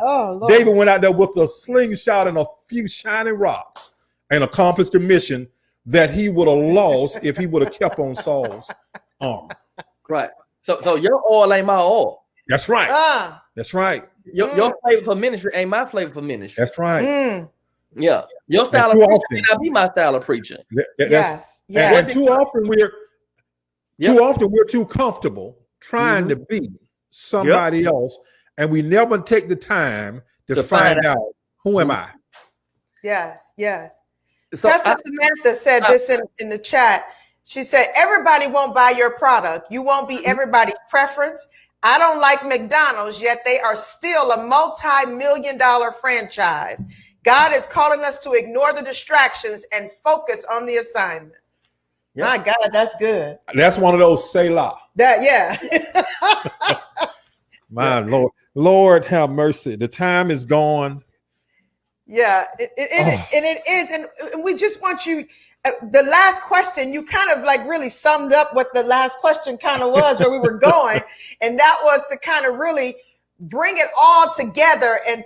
David went out there with a slingshot and a few shining rocks and accomplished the mission that he would have lost if he would have kept on Saul's armor. Right. So your oil ain't my oil. That's right. That's right. Your flavor for ministry ain't my flavor for ministry. That's right. Yeah. Your style of preaching may not be my style of preaching. Yes. And too often we're too comfortable trying to be somebody else, and we never take the time to find out who am I. Yes. So Pastor Samantha said this in the chat. She said, everybody won't buy your product. You won't be everybody's preference. I don't like McDonald's, yet they are still a multi-million-dollar franchise. God is calling us to ignore the distractions and focus on the assignment. Yep. My God, that's good. That's one of those Selah. My Lord, have mercy. The time is gone. Yeah, it is. And we just want you, the last question, you kind of like really summed up what the last question kind of was, where we were going. And that was to kind of really bring it all together and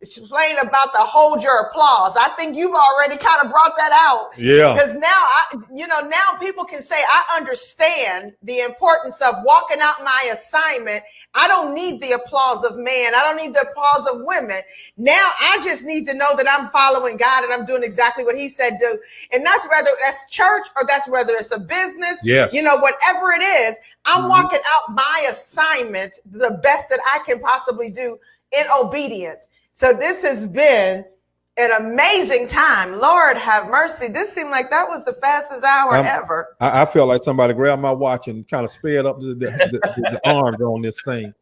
explain about the hold your applause. I think you've already kind of brought that out. Yeah. Because now people can say, I understand the importance of walking out my assignment. I don't need the applause of man. I don't need the applause of women. Now I just need to know that I'm following God and I'm doing exactly what he said do. And that's whether that's church or that's whether it's a business. Yes. Whatever it is, I'm walking out my assignment the best that I can possibly do in obedience. So this has been an amazing time. Lord have mercy. This seemed like that was the fastest hour ever. I felt like somebody grabbed my watch and kind of sped up the arms on this thing.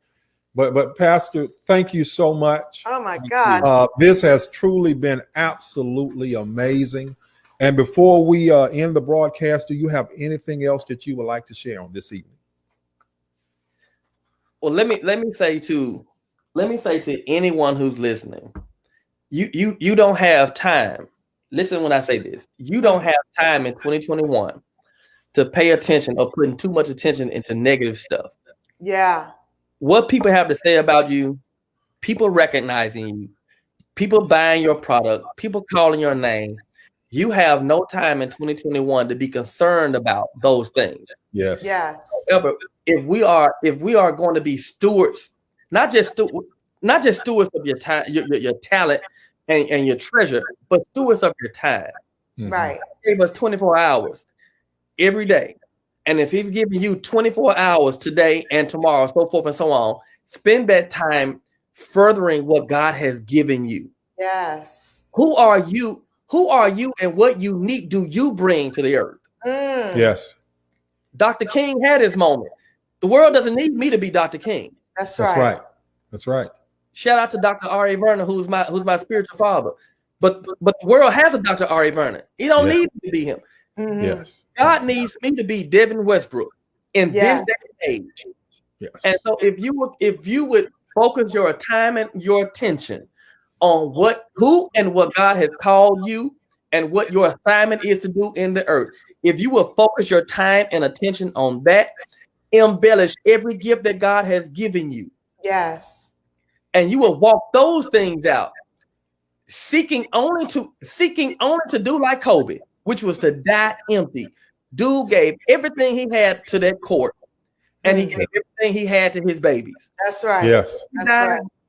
But Pastor, thank you so much. Oh my God. This has truly been absolutely amazing. And before we end the broadcast, do you have anything else that you would like to share on this evening? Well, let me say to anyone who's listening, you don't have time listen when I say this. You don't have time in 2021 to pay attention or putting too much attention into negative stuff. Yeah. What people have to say about you, people recognizing you, people buying your product, people calling your name. You have no time in 2021 to be concerned about those things. Yes. Yes. However, if we are going to be stewards, not just stewards of your time, your talent and your treasure, but stewards of your time. Right. He gave us 24 hours every day. And if he's giving you 24 hours today and tomorrow, so forth and so on, spend that time furthering what God has given you. Yes. Who are you? Who are you and what unique do you bring to the earth? Yes. Dr. King had his moment. The world doesn't need me to be Dr. King. That's That's right. right. That's right. Shout out to Dr. R.A. Vernon, who's my spiritual father. But the world has a Dr. R.A. Vernon. He don't need me to be him. Mhm. Yes. God needs me to be Devin Westbrook in this day and age. Yes. And so if you would focus your time and your attention on who and what God has called you and what your assignment is to do in the earth, if you will focus your time and attention on that, embellish every gift that God has given you. Yes. And you will walk those things out, seeking only to do like Kobe, which was to die empty. Dude gave everything he had to that court, and he gave everything he had to his babies. That's right. Yes. That's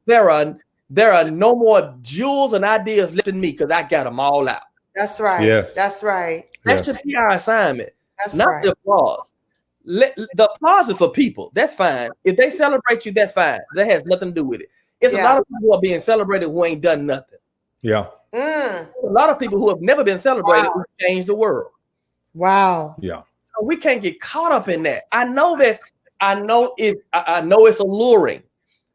right. There are no more jewels and ideas left in me because I got them all out. That's right. Yes. That's right. That should be our assignment, That's not right. the applause. The applause is for people. That's fine. If they celebrate you, that's fine. That has nothing to do with it. It's a lot of people who are being celebrated who ain't done nothing. Yeah. Mm. A lot of people who have never been celebrated who changed the world. Wow. Yeah. So we can't get caught up in that. I know it's alluring,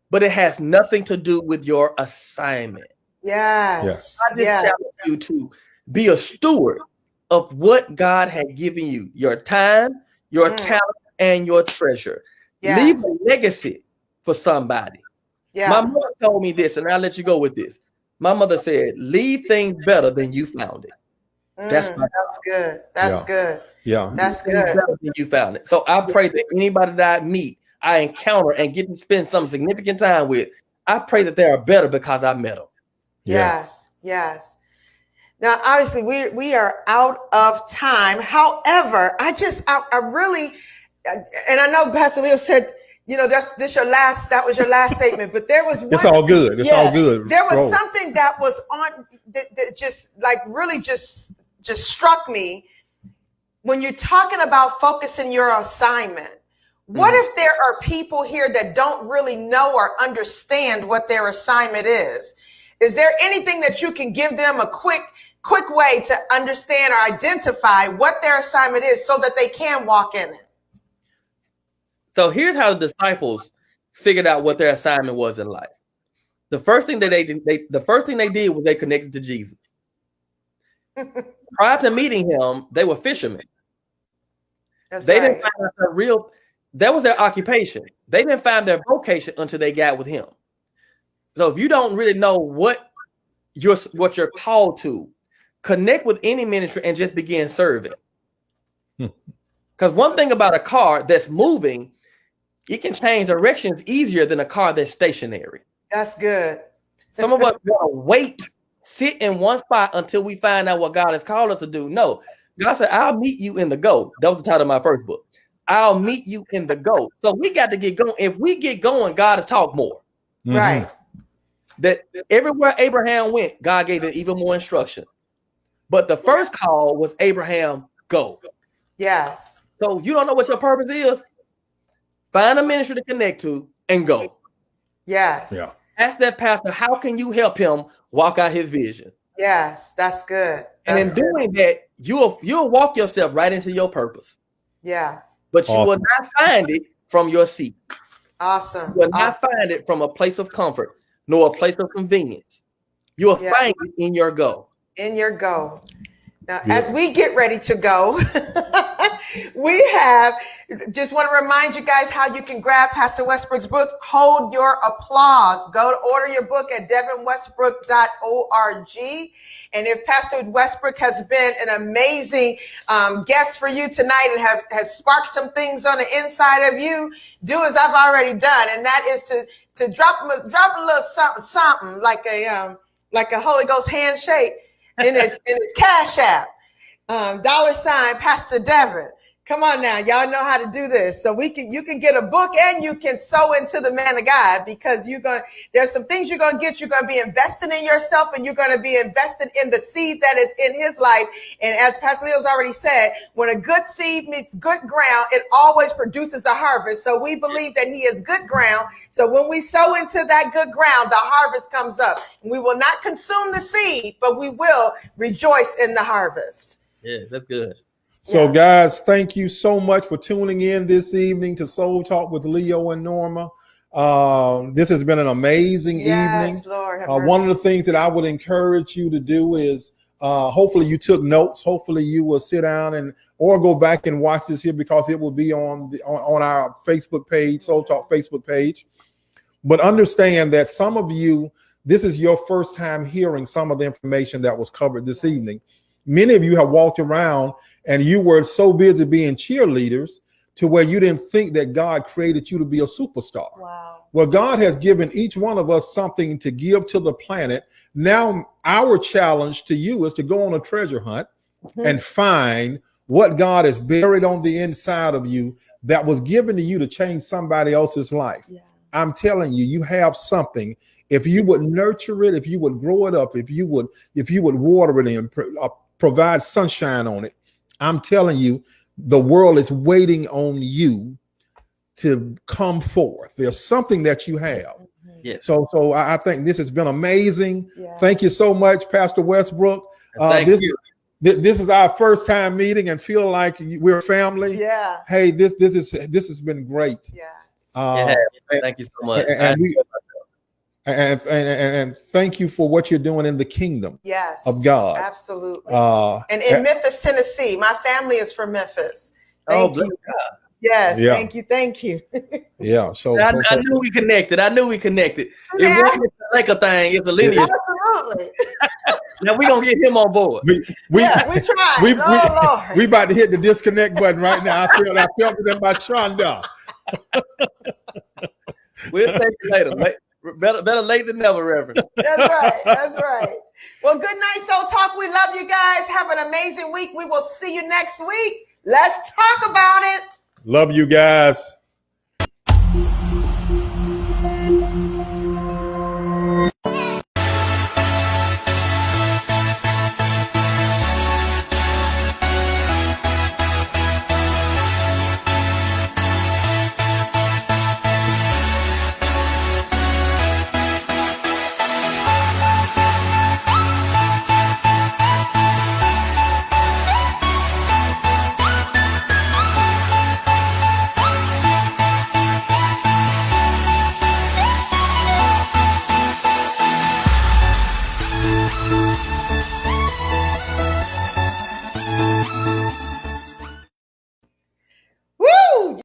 but it has nothing to do with your assignment. Yes. I just challenge you to be a steward of what God had given you, your time, your talent, and your treasure. Yes. Leave a legacy for somebody. Yeah. My mother told me this, and I'll let you go with this. My mother said, leave things better than you found it. That's good. That's good. Yeah. That's good. Better than you found it. So I pray that anybody that I meet, I encounter, and get to spend some significant time with, I pray that they are better because I met them. Yes. Yes. Now, obviously, we are out of time. However, I really, and I know Pastor Leo said, that was your last statement, but there was one. It's all good. It's all good. There was something that was on that just like really just struck me when you're talking about focusing your assignment. What if there are people here that don't really know or understand what their assignment is? Is there anything that you can give them a quick way to understand or identify what their assignment is so that they can walk in it? So here's how the disciples figured out what their assignment was in life. The first thing that they did was they connected to Jesus. Prior to meeting him, they were fishermen. Didn't find out that was their occupation. They didn't find their vocation until they got with him. So if you don't really know what you're called to, connect with any ministry and just begin serving. Because one thing about a car that's moving, it can change directions easier than a car that's stationary. That's good. Some of us want to sit in one spot until we find out what God has called us to do. No, God said, I'll meet you in the go. That was the title of my first book. I'll meet you in the go. So we got to get going. If we get going, God has talked more. Right. That everywhere Abraham went, God gave him even more instruction. But the first call was Abraham, go. Yes. So you don't know what your purpose is? Find a ministry to connect to and go. Yes. Yeah. Ask that pastor, how can you help him walk out his vision? Yes, that's good. And in doing that, you'll walk yourself right into your purpose. Yeah. But you will not find it from your seat. Awesome. You will not find it from a place of comfort, nor a place of convenience. You will find it in your go. In your go. Now, as we get ready to go, We have, just want to remind you guys how you can grab Pastor Westbrook's book, Hold Your Applause. Go to order your book at devinwestbrook.org. And if Pastor Westbrook has been an amazing guest for you tonight and has sparked some things on the inside of you, do as I've already done. And that is to drop a little something like a Holy Ghost handshake in its Cash App. $ Pastor Devin. Come on now, y'all know how to do this. So you can get a book and you can sow into the man of God, because there's some things you're gonna get. You're gonna be investing in yourself, and you're gonna be invested in the seed that is in his life. And as Pastor Leo's already said, when a good seed meets good ground, it always produces a harvest. So we believe that he is good ground. So when we sow into that good ground, the harvest comes up. And we will not consume the seed, but we will rejoice in the harvest. Yeah, that's good. So, guys, thank you so much for tuning in this evening to Soul Talk with Leo and Norma. This has been an amazing evening. Lord, one of the things that I would encourage you to do is, hopefully you took notes. Hopefully you will sit down or go back and watch this here, because it will be on our Facebook page, Soul Talk Facebook page. But understand that some of you, this is your first time hearing some of the information that was covered this evening. Many of you have walked around and you were so busy being cheerleaders to where you didn't think that God created you to be a superstar. Wow. Well, God has given each one of us something to give to the planet. Now, our challenge to you is to go on a treasure hunt and find what God has buried on the inside of you that was given to you to change somebody else's life. Yeah. I'm telling you, you have something. If you would nurture it, if you would grow it up, if you would water it and provide sunshine on it, I'm telling you, the world is waiting on you to come forth. There's something that you have. Yes. So I think this has been amazing. Yeah. Thank you so much, Pastor Westbrook. Thank you. This is our first time meeting and feel like we're family. Yeah. Hey, this has been great. Yeah. Thank you so much. And thank you for what you're doing in the kingdom of God. Absolutely. And in Memphis, Tennessee. My family is from Memphis. Thank you. God. Yes, yeah. Thank you. Yeah. So I knew we connected. It wasn't like a thing, it's a lineage. Absolutely. Now we're gonna get him on board. We tried. We about to hit the disconnect button right now. I felt it in my shanda. We'll take it later. Better late than never, Reverend. That's right. Well, good night, Soul Talk. We love you guys. Have an amazing week. We will see you next week. Let's talk about it. Love you guys.